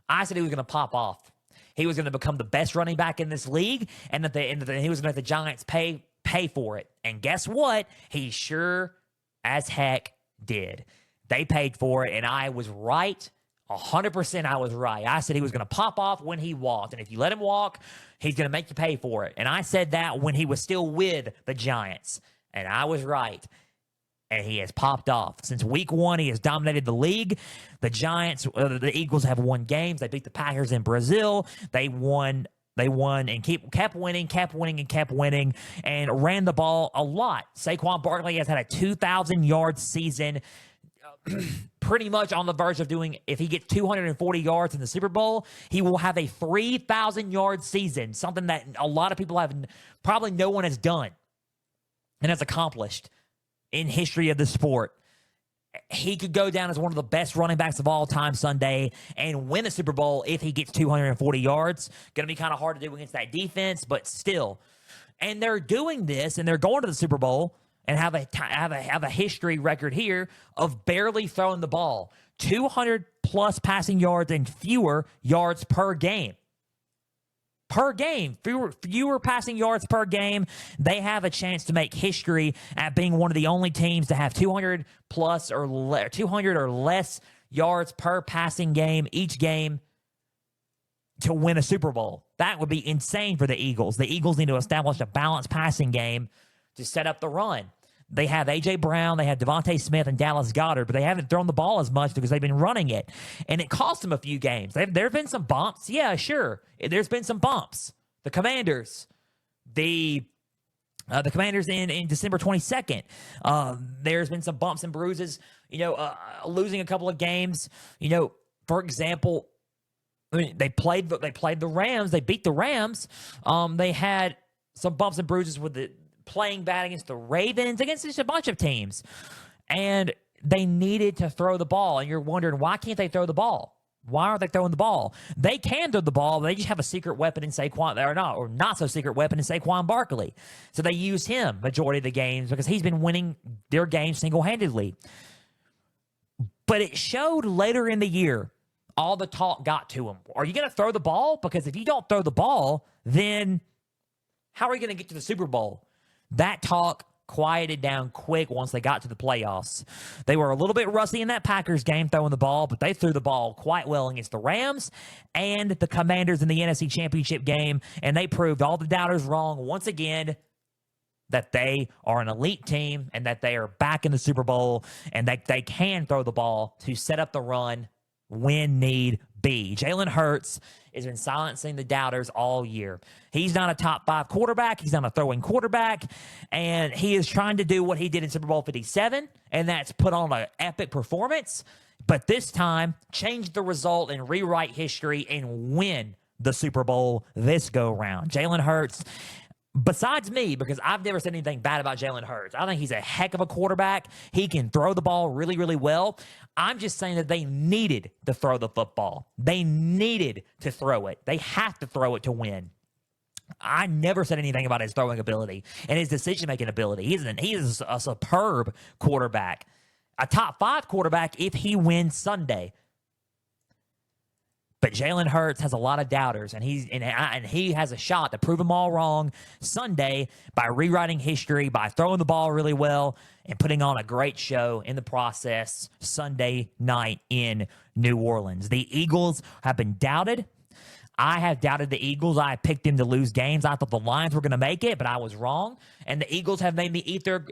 I said he was going to pop off. He was going to become the best running back in this league, and that he was going to let the Giants pay for it. And guess what? He sure as heck did. They paid for it, and I was right. 100% I was right. I said he was going to pop off when he walked, and if you let him walk, he's going to make you pay for it. And I said that when he was still with the Giants, and I was right. And he has popped off. Since week 1, he has dominated the league. The the Eagles have won games. They beat the Packers in Brazil. They won and kept winning, and ran the ball a lot. Saquon Barkley has had a 2,000-yard season, pretty much on the verge of doing, if he gets 240 yards in the Super Bowl, he will have a 3,000-yard season, something that a lot of people probably no one has done and has accomplished in history of the sport. He could go down as one of the best running backs of all time Sunday and win a Super Bowl if he gets 240 yards. Going to be kind of hard to do against that defense, but still. And they're doing this, and they're going to the Super Bowl and have a history record here of barely throwing the ball. 200-plus passing yards and fewer yards per game. Fewer passing yards per game. They have a chance to make history at being one of the only teams to have 200 or less yards per passing game each game to win a Super Bowl. That would be insane for the Eagles. The Eagles need to establish a balanced passing game to set up the run. They have A.J. Brown, they have Devontae Smith and Dallas Goedert, but they haven't thrown the ball as much because they've been running it. And it cost them a few games. There have been some bumps. Yeah, sure. There's been some bumps. The Commanders, the Commanders in December 22nd. There's been some bumps and bruises, losing a couple of games. For example, they played the Rams. They beat the Rams. They had some bumps and bruises with playing bad against the Ravens, against just a bunch of teams. And they needed to throw the ball. And you're wondering, why can't they throw the ball? Why aren't they throwing the ball? They can throw the ball. They just have a secret weapon in Saquon, or not so secret weapon in Saquon Barkley. So they use him majority of the games because he's been winning their games single-handedly. But it showed later in the year, all the talk got to him. Are you going to throw the ball? Because if you don't throw the ball, then how are you going to get to the Super Bowl? That talk quieted down quick once they got to the playoffs. They were a little bit rusty in that Packers game throwing the ball, but they threw the ball quite well against the Rams and the Commanders in the NFC Championship game, and they proved all the doubters wrong once again, that they are an elite team and that they are back in the Super Bowl and that they can throw the ball to set up the run when need be. Jalen Hurts has been silencing the doubters all year. He's not a top 5 quarterback. He's not a throwing quarterback. And he is trying to do what he did in Super Bowl 57, and that's put on an epic performance. But this time, change the result and rewrite history and win the Super Bowl this go-round. Jalen Hurts, besides me, because I've never said anything bad about Jalen Hurts. I think he's a heck of a quarterback. He can throw the ball really, really well. I'm just saying that they needed to throw the football. They needed to throw it. They have to throw it to win. I never said anything about his throwing ability and his decision-making ability. He is a superb quarterback. A top 5 quarterback if he wins Sunday. But Jalen Hurts has a lot of doubters, and he has a shot to prove them all wrong Sunday by rewriting history, by throwing the ball really well, and putting on a great show in the process Sunday night in New Orleans. The Eagles have been doubted. I have doubted the Eagles. I picked them to lose games. I thought the Lions were going to make it, but I was wrong. And the Eagles have made me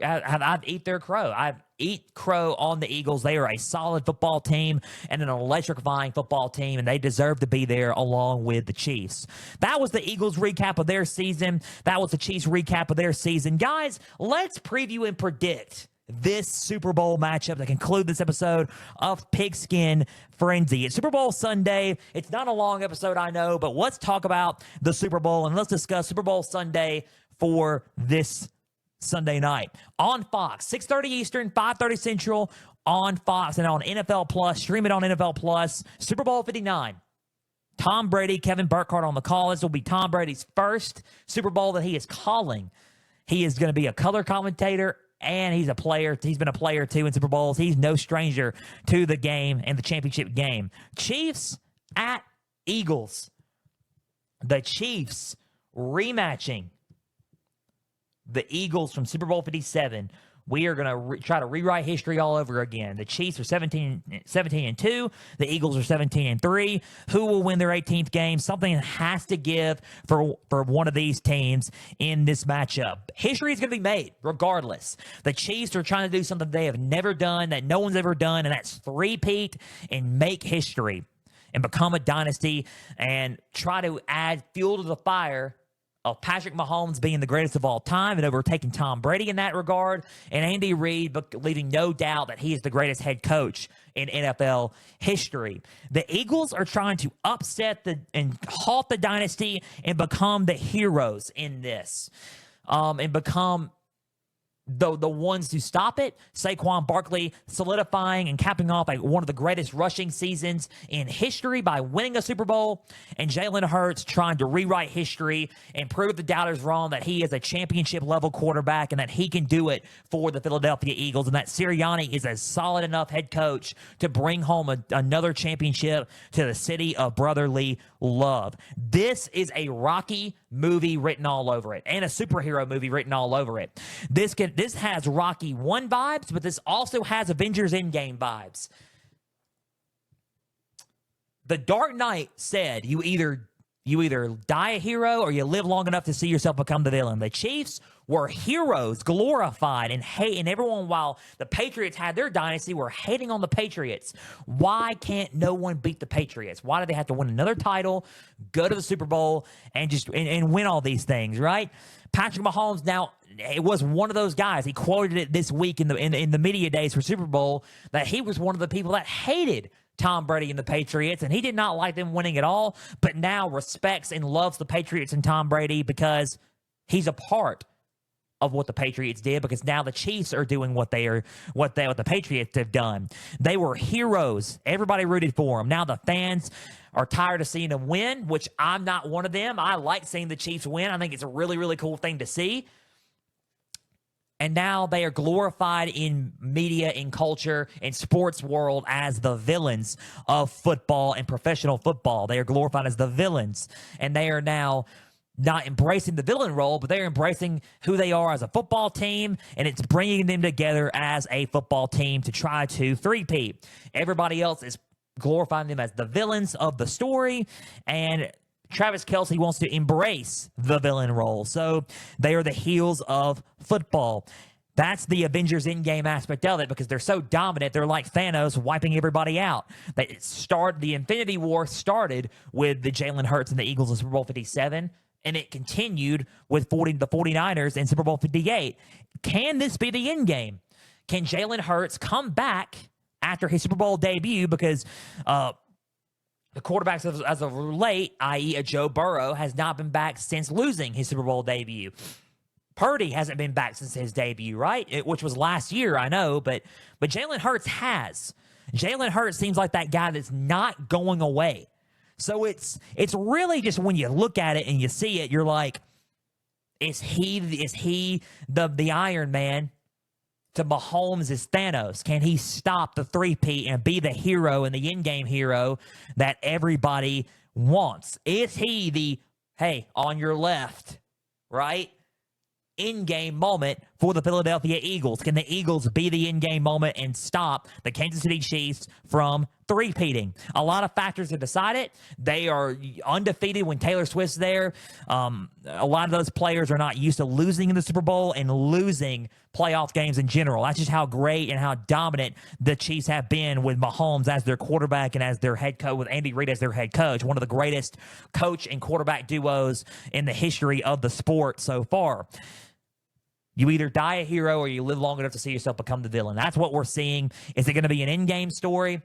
I've eat their crow. I've eat crow on the Eagles. They are a solid football team and an electrifying football team, and they deserve to be there along with the Chiefs. That was the Eagles recap of their season. That was the Chiefs recap of their season. Guys, let's preview and predict this Super Bowl matchup to conclude this episode of Pigskin Frenzy. It's Super Bowl Sunday. It's not a long episode, I know, but let's talk about the Super Bowl and let's discuss Super Bowl Sunday for this Sunday night on Fox, 6:30 Eastern, 5:30 Central on Fox and on NFL Plus. Stream it on NFL Plus. Super Bowl 59. Tom Brady, Kevin Burkhardt on the call. This will be Tom Brady's first Super Bowl that he is calling. He is going to be a color commentator, and he's a player. He's been a player, too, in Super Bowls. He's no stranger to the game and the championship game. Chiefs at Eagles. The Chiefs rematching the Eagles from Super Bowl 57. We are going to try to rewrite history all over again. The Chiefs are 17-2. The Eagles are 17-3. Who will win their 18th game? Something has to give for one of these teams in this matchup. History is going to be made regardless. The Chiefs are trying to do something they have never done, that no one's ever done, and that's three-peat and make history and become a dynasty and try to add fuel to the fire of Patrick Mahomes being the greatest of all time and overtaking Tom Brady in that regard, and Andy Reid leaving no doubt that he is the greatest head coach in NFL history. The Eagles are trying to upset and halt the dynasty and become the heroes in this, and become the ones to stop it. Saquon Barkley solidifying and capping off one of the greatest rushing seasons in history by winning a Super Bowl, and Jalen Hurts trying to rewrite history and prove the doubters wrong that he is a championship-level quarterback and that he can do it for the Philadelphia Eagles, and that Sirianni is a solid enough head coach to bring home another championship to the city of brotherly love. This is a Rocky movie written all over it, and a superhero movie written all over it. This has Rocky 1 vibes, but this also has Avengers Endgame vibes. The Dark Knight said you either die a hero or you live long enough to see yourself become the villain. The Chiefs were heroes, glorified, and everyone, while the Patriots had their dynasty, were hating on the Patriots. Why can't no one beat the Patriots? Why do they have to win another title, go to the Super Bowl, and just win all these things, right? Patrick Mahomes, now, it was one of those guys. He quoted it this week in the media days for Super Bowl that he was one of the people that hated Tom Brady and the Patriots, and he did not like them winning at all, but now respects and loves the Patriots and Tom Brady because he's a part of what the Patriots did, because now the Chiefs are doing what the Patriots have done. They were heroes. Everybody rooted for them. Now the fans are tired of seeing them win, which I'm not one of them. I like seeing the Chiefs win. I think it's a really, really cool thing to see. And now they are glorified in media, in culture, in sports world as the villains of football and professional football. They are glorified as the villains. And they are now not embracing the villain role, but they're embracing who they are as a football team, and it's bringing them together as a football team to try to three-peat. Everybody else is glorifying them as the villains of the story, and Travis Kelce wants to embrace the villain role. So they are the heels of football. That's the Avengers Endgame aspect of it, because they're so dominant. They're like Thanos wiping everybody out. The Infinity War started with the Jalen Hurts and the Eagles in Super Bowl 57, and it continued with the 49ers in Super Bowl 58. Can this be the end game? Can Jalen Hurts come back after his Super Bowl debut? Because the quarterbacks as of late, i.e. a Joe Burrow, has not been back since losing his Super Bowl debut. Purdy hasn't been back since his debut, right? Which was last year, I know, but Jalen Hurts has. Jalen Hurts seems like that guy that's not going away. So it's really just when you look at it and you see it, you're like, is he the Iron Man to Mahomes is Thanos? Can he stop the three-peat and be the hero and the in-game hero that everybody wants? Is he the, hey, on your left, right? In-game moment, for the Philadelphia Eagles? Can the Eagles be the in-game moment and stop the Kansas City Chiefs from three-peating? A lot of factors to decide it. They are undefeated when Taylor Swift's there. A lot of those players are not used to losing in the Super Bowl and losing playoff games in general. That's just how great and how dominant the Chiefs have been with Mahomes as their quarterback and as their head coach, with Andy Reid as their head coach. One of the greatest coach and quarterback duos in the history of the sport so far. You either die a hero or you live long enough to see yourself become the villain. That's what we're seeing. Is it going to be an in-game story,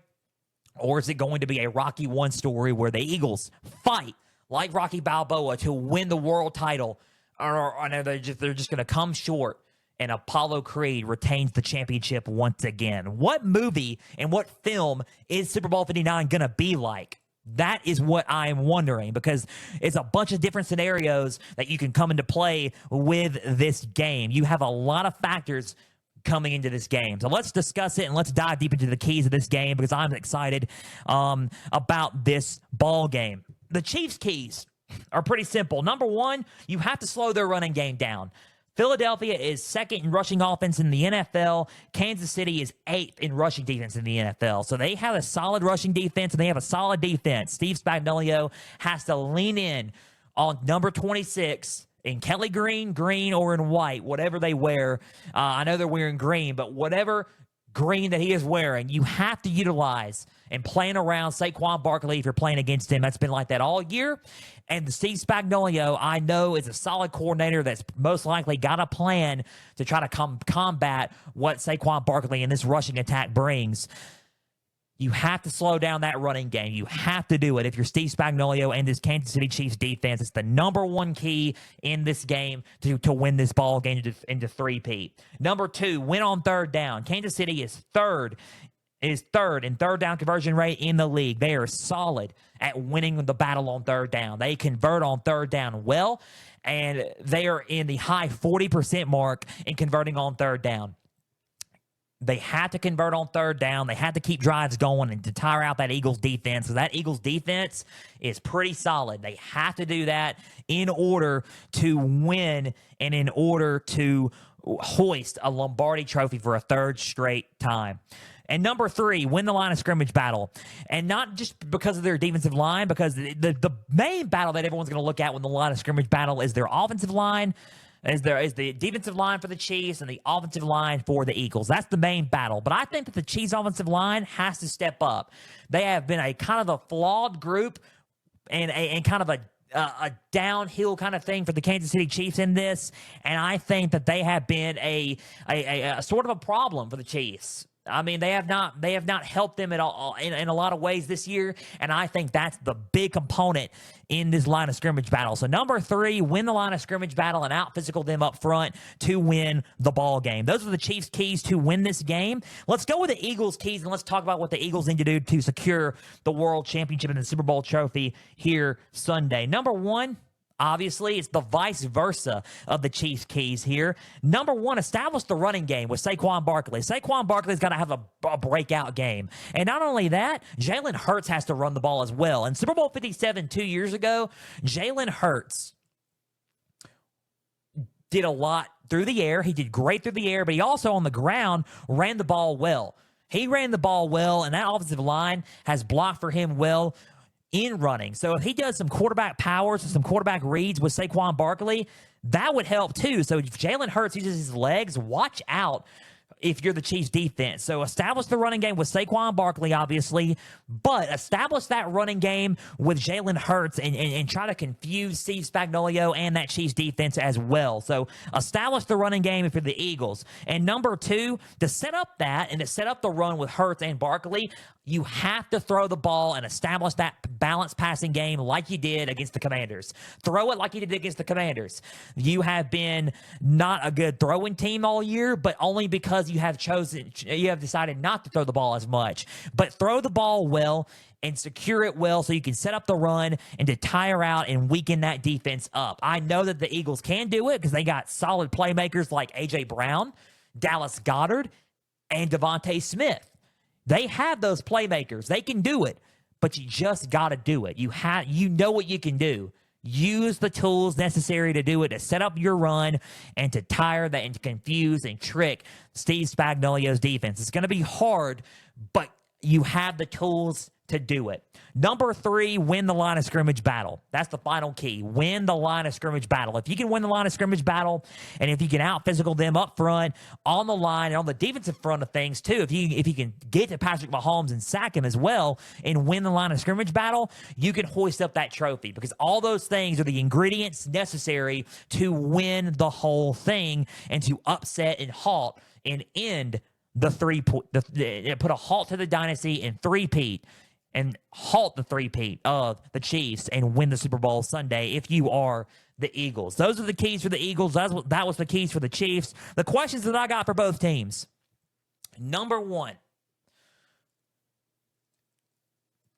or is it going to be a Rocky 1 story where the Eagles fight like Rocky Balboa to win the world title, or they're just going to come short and Apollo Creed retains the championship once again? What movie and what film is Super Bowl 59 going to be like? That is what I'm wondering, because it's a bunch of different scenarios that you can come into play with this game. You have a lot of factors coming into this game. So let's discuss it and let's dive deep into the keys of this game, because I'm excited about this ball game. The Chiefs' keys are pretty simple. Number one, you have to slow their running game down. Philadelphia is second in rushing offense in the NFL. Kansas City is eighth in rushing defense in the NFL. So they have a solid rushing defense, and they have a solid defense. Steve Spagnuolo has to lean in on number 26 in Kelly green, or in white, whatever they wear. I know they're wearing green, but whatever green that he is wearing, you have to utilize and playing around Saquon Barkley if you're playing against him. That's been like that all year. And the Steve Spagnuolo, I know, is a solid coordinator that's most likely got a plan to try to combat what Saquon Barkley and this rushing attack brings. You have to slow down that running game. You have to do it. If you're Steve Spagnuolo and this Kansas City Chiefs defense, it's the number one key in this game to win this ball game into three-peat. Number two, win on third down. Kansas City is third in third down conversion rate in the league. They are solid at winning the battle on third down. They convert on third down well, and they are in the high 40% mark in converting on third down. They had to convert on third down. They had to keep drives going and to tire out that Eagles defense. So that Eagles defense is pretty solid. They have to do that in order to win and in order to hoist a Lombardi Trophy for a third straight time. And number three, win the line of scrimmage battle. And not just because of their defensive line, because the main battle that everyone's going to look at when the line of scrimmage battle is their offensive line. Is the defensive line for the Chiefs and the offensive line for the Eagles. That's the main battle. But I think that the Chiefs offensive line has to step up. They have been a kind of a flawed group and kind of a downhill kind of thing for the Kansas City Chiefs in this. And I think that they have been a sort of a problem for the Chiefs. I mean, they have not helped them at all in a lot of ways this year, and I think that's the big component in this line of scrimmage battle. So number three, win the line of scrimmage battle and out-physical them up front to win the ball game. Those are the Chiefs' keys to win this game. Let's go with the Eagles' keys, and let's talk about what the Eagles need to do to secure the World Championship and the Super Bowl trophy here Sunday. Number one, obviously, it's the vice versa of the Chiefs' keys here. Number one, establish the running game with Saquon Barkley. Saquon Barkley's got to have a breakout game. And not only that, Jalen Hurts has to run the ball as well. In Super Bowl 57 2 years ago, Jalen Hurts did a lot through the air. He did great through the air, but he also on the ground ran the ball well. He ran the ball well, and that offensive line has blocked for him well in running. So if he does some quarterback powers and some quarterback reads with Saquon Barkley, that would help too. So if Jalen Hurts uses his legs, watch out if you're the Chiefs defense. So establish the running game with Saquon Barkley, obviously, but establish that running game with Jalen Hurts and try to confuse Steve Spagnuolo and that Chiefs defense as well. So establish the running game if you're the Eagles. And number two, to set up that and to set up the run with Hurts and Barkley, you have to throw the ball and establish that balanced passing game like you did against the Commanders. Throw it like you did against the Commanders. You have been not a good throwing team all year, but only because you have decided not to throw the ball as much. But throw the ball well and secure it well so you can set up the run and to tire out and weaken that defense up. I know that the Eagles can do it because they got solid playmakers like A.J. Brown, Dallas Goedert, and Devontae Smith. They have those playmakers. They can do it, but you just got to do it. You know what you can do. use the tools necessary to do it, to set up your run and to tire that and to confuse and trick Steve Spagnuolo's defense. It's going to be hard, but you have the tools to do it. Number 3, win the line of scrimmage battle. That's the final key. Win the line of scrimmage battle. If you can win the line of scrimmage battle, and if you can out-physical them up front, on the line, and on the defensive front of things too, if you can get to Patrick Mahomes and sack him as well and win the line of scrimmage battle, you can hoist up that trophy, because all those things are the ingredients necessary to win the whole thing and to upset and halt and end put a halt to the dynasty and three-peat and halt the three-peat of the Chiefs and win the Super Bowl Sunday if you are the Eagles. Those are the keys for the Eagles. That was the keys for the Chiefs. The questions that I got for both teams. Number 1,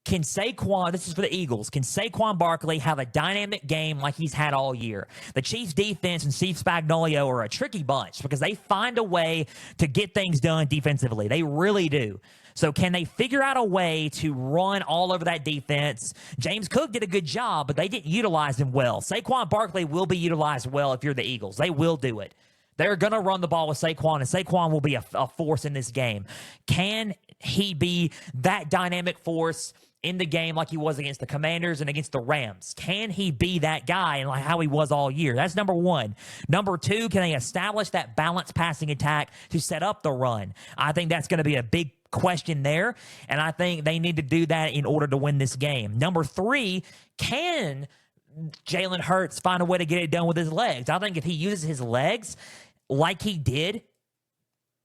this is for the Eagles, can Saquon Barkley have a dynamic game like he's had all year? The Chiefs defense and Steve Spagnuolo are a tricky bunch because they find a way to get things done defensively. They really do. So can they figure out a way to run all over that defense? James Cook did a good job, but they didn't utilize him well. Saquon Barkley will be utilized well if you're the Eagles. They will do it. They're going to run the ball with Saquon, and Saquon will be a force in this game. Can he be that dynamic force in the game like he was against the Commanders and against the Rams? Can he be that guy and like how he was all year? That's number 1. Number 2, can they establish that balanced passing attack to set up the run? I think that's going to be a big question there, and I think they need to do that in order to win this game. Number 3, can Jalen Hurts find a way to get it done with his legs? I think if he uses his legs like he did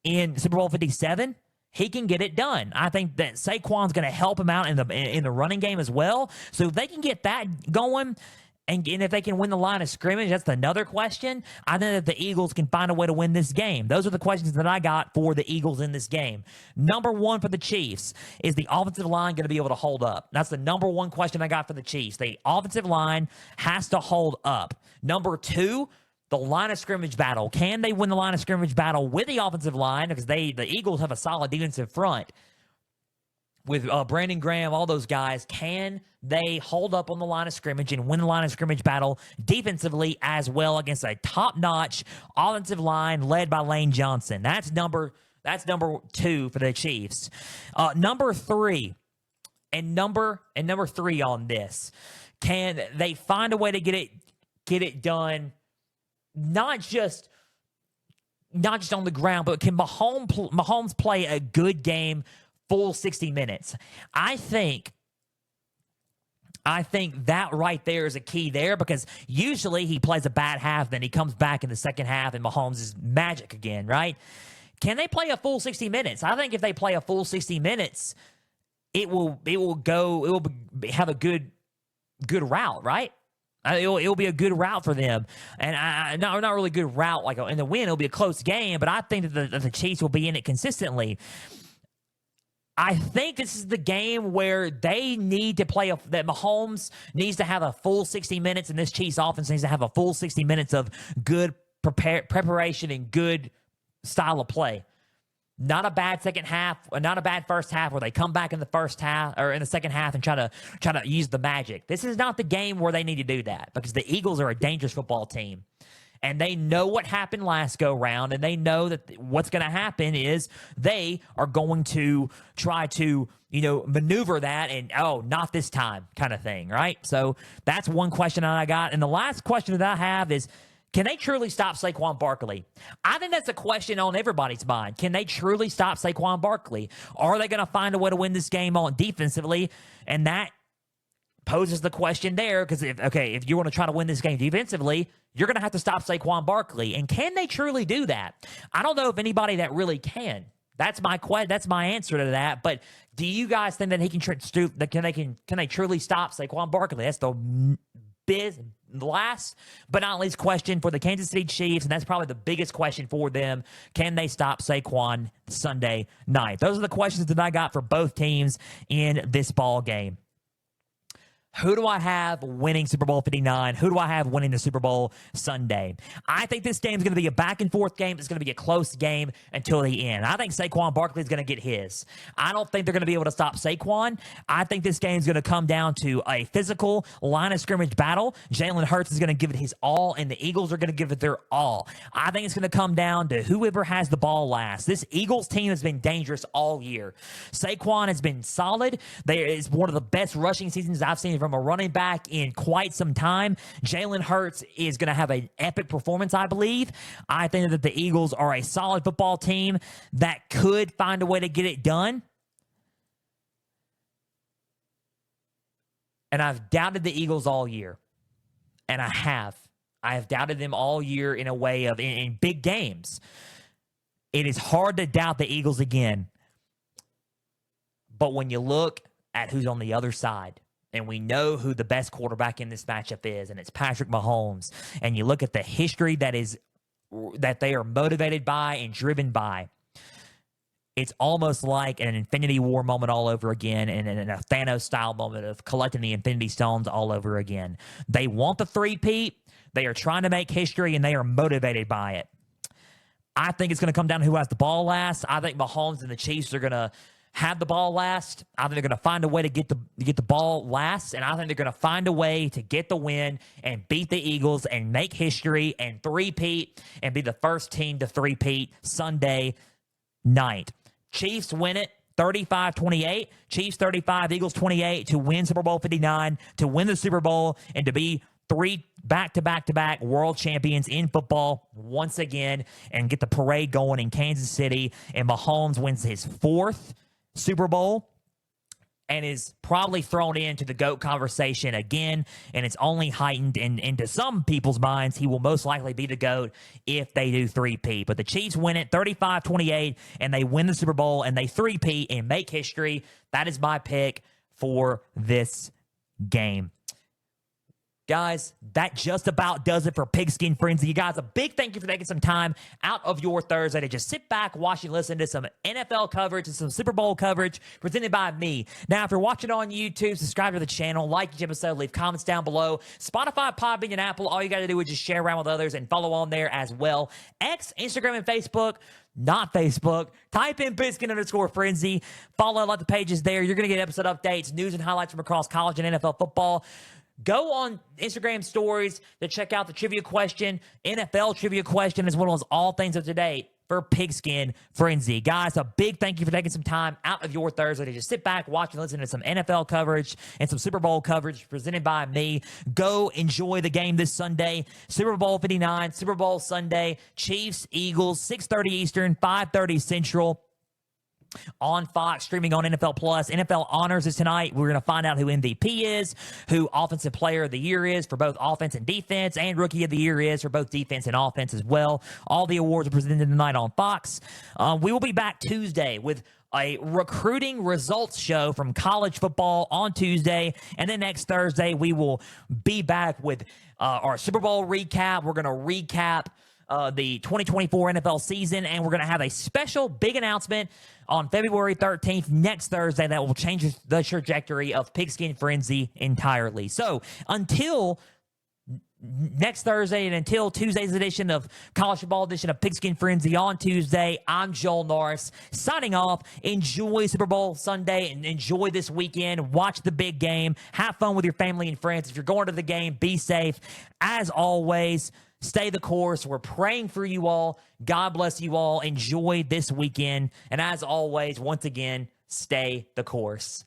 in Super Bowl 57, he can get it done. I think that Saquon's going to help him out in the running game as well. So if they can get that going, and if they can win the line of scrimmage, that's another question. I think that the Eagles can find a way to win this game. Those are the questions that I got for the Eagles in this game. Number 1 for the Chiefs, is the offensive line going to be able to hold up? That's the number 1 question I got for the Chiefs. The offensive line has to hold up. Number 2, the line of scrimmage battle. Can they win the line of scrimmage battle with the offensive line? Because the Eagles have a solid defensive front with Brandon Graham, all those guys. Can they hold up on the line of scrimmage and win the line of scrimmage battle defensively as well against a top-notch offensive line led by Lane Johnson? That's number 2 for the Chiefs. Number 3 on this. Can they find a way to get it done? Not just on the ground, but can Mahomes play a good game full 60 minutes? I think that right there is a key there, because usually he plays a bad half, then he comes back in the second half and Mahomes is magic again, right? Can they play a full 60 minutes? I think if they play a full 60 minutes, it will have a good route, right? It'll be a good route for them, and not really good route like in the win. It'll be a close game, but I think that the Chiefs will be in it consistently. I think this is the game where they need to play that Mahomes needs to have a full 60 minutes, and this Chiefs offense needs to have a full 60 minutes of good preparation and good style of play. Not a bad second half, not a bad first half where they come back in the first half or in the second half and try to use the magic. This is not the game where they need to do that, because the Eagles are a dangerous football team. And they know what happened last go round, and they know that what's going to happen is they are going to try to, maneuver that and, not this time kind of thing, right? So that's one question that I got. And the last question that I have is, can they truly stop Saquon Barkley? I think that's a question on everybody's mind. Can they truly stop Saquon Barkley? Are they going to find a way to win this game on defensively? And that poses the question there, because if you want to try to win this game defensively, you're going to have to stop Saquon Barkley. And can they truly do that? I don't know if anybody that really can. That's my answer to that. But do you guys think that he can can they truly stop Saquon Barkley? That's the last but not least question for the Kansas City Chiefs, and that's probably the biggest question for them. Can they stop Saquon Sunday night? Those are the questions that I got for both teams in this ball game. Who do I have winning Super Bowl 59? Who do I have winning the Super Bowl Sunday? I think this game is going to be a back-and-forth game. It's going to be a close game until the end. I think Saquon Barkley is going to get his. I don't think they're going to be able to stop Saquon. I think this game is going to come down to a physical line of scrimmage battle. Jalen Hurts is going to give it his all, and the Eagles are going to give it their all. I think it's going to come down to whoever has the ball last. This Eagles team has been dangerous all year. Saquon has been solid. It's one of the best rushing seasons I've seen from a running back in quite some time. Jalen Hurts is going to have an epic performance, I believe. I think that the Eagles are a solid football team that could find a way to get it done. And I've doubted the Eagles all year. And I have. I have doubted them all year in a way of in big games. It is hard to doubt the Eagles again. But when you look at who's on the other side, and we know who the best quarterback in this matchup is, and it's Patrick Mahomes, and you look at the history that they are motivated by and driven by, it's almost like an Infinity War moment all over again, and a Thanos-style moment of collecting the Infinity Stones all over again. They want the three-peat. They are trying to make history, and they are motivated by it. I think it's going to come down to who has the ball last. I think Mahomes and the Chiefs are going to have the ball last. I think they're going to find a way to get the ball last, and I think they're going to find a way to get the win and beat the Eagles and make history and three-peat and be the first team to three-peat Sunday night. Chiefs win it 35-28. Chiefs 35, Eagles 28 to win Super Bowl 59, to win the Super Bowl, and to be three back-to-back-to-back world champions in football once again and get the parade going in Kansas City. And Mahomes wins his fourth Super Bowl and is probably thrown into the GOAT conversation again, and it's only heightened into some people's minds. He will most likely be the GOAT if they do three-peat. But the Chiefs win it 35-28, and they win the Super Bowl, and they three-peat and make history. That is my pick for this game. Guys, that just about does it for Pigskin Frenzy. You guys, a big thank you for taking some time out of your Thursday to just sit back, watch, and listen to some NFL coverage and some Super Bowl coverage presented by me. Now, if you're watching on YouTube, subscribe to the channel, like each episode, leave comments down below. Spotify, Podbean, and Apple, all you got to do is just share around with others and follow on there as well. X, Instagram, and Facebook. Not Facebook. Type in Pigskin_Frenzy. Follow, like the pages there. You're going to get episode updates, news, and highlights from across college and NFL football. Go on Instagram stories to check out the trivia question, NFL trivia question, as well as all things up to date for Pigskin Frenzy. Guys, a big thank you for taking some time out of your Thursday to just sit back, watch, and listen to some NFL coverage and some Super Bowl coverage presented by me. Go enjoy the game this Sunday. Super Bowl 59, Super Bowl Sunday, Chiefs, Eagles, 6:30 Eastern, 5:30 Central. On Fox, streaming on NFL Plus. NFL Honors is tonight. We're going to find out who MVP is, who Offensive Player of the Year is for both offense and defense, and Rookie of the Year is for both defense and offense as well. All the awards are presented tonight on Fox. We will be back Tuesday with a recruiting results show from college football on Tuesday. And then next Thursday, we will be back with our Super Bowl recap. We're going to recap the 2024 NFL season, and we're going to have a special big announcement on February 13th, next Thursday, that will change the trajectory of Pigskin Frenzy entirely. So until next Thursday and until Tuesday's edition of College Football edition of Pigskin Frenzy on Tuesday, I'm Joel Norris signing off. Enjoy Super Bowl Sunday and enjoy this weekend. Watch the big game. Have fun with your family and friends. If you're going to the game, be safe. As always, stay the course. We're praying for you all. God bless you all. Enjoy this weekend. And as always, once again, stay the course.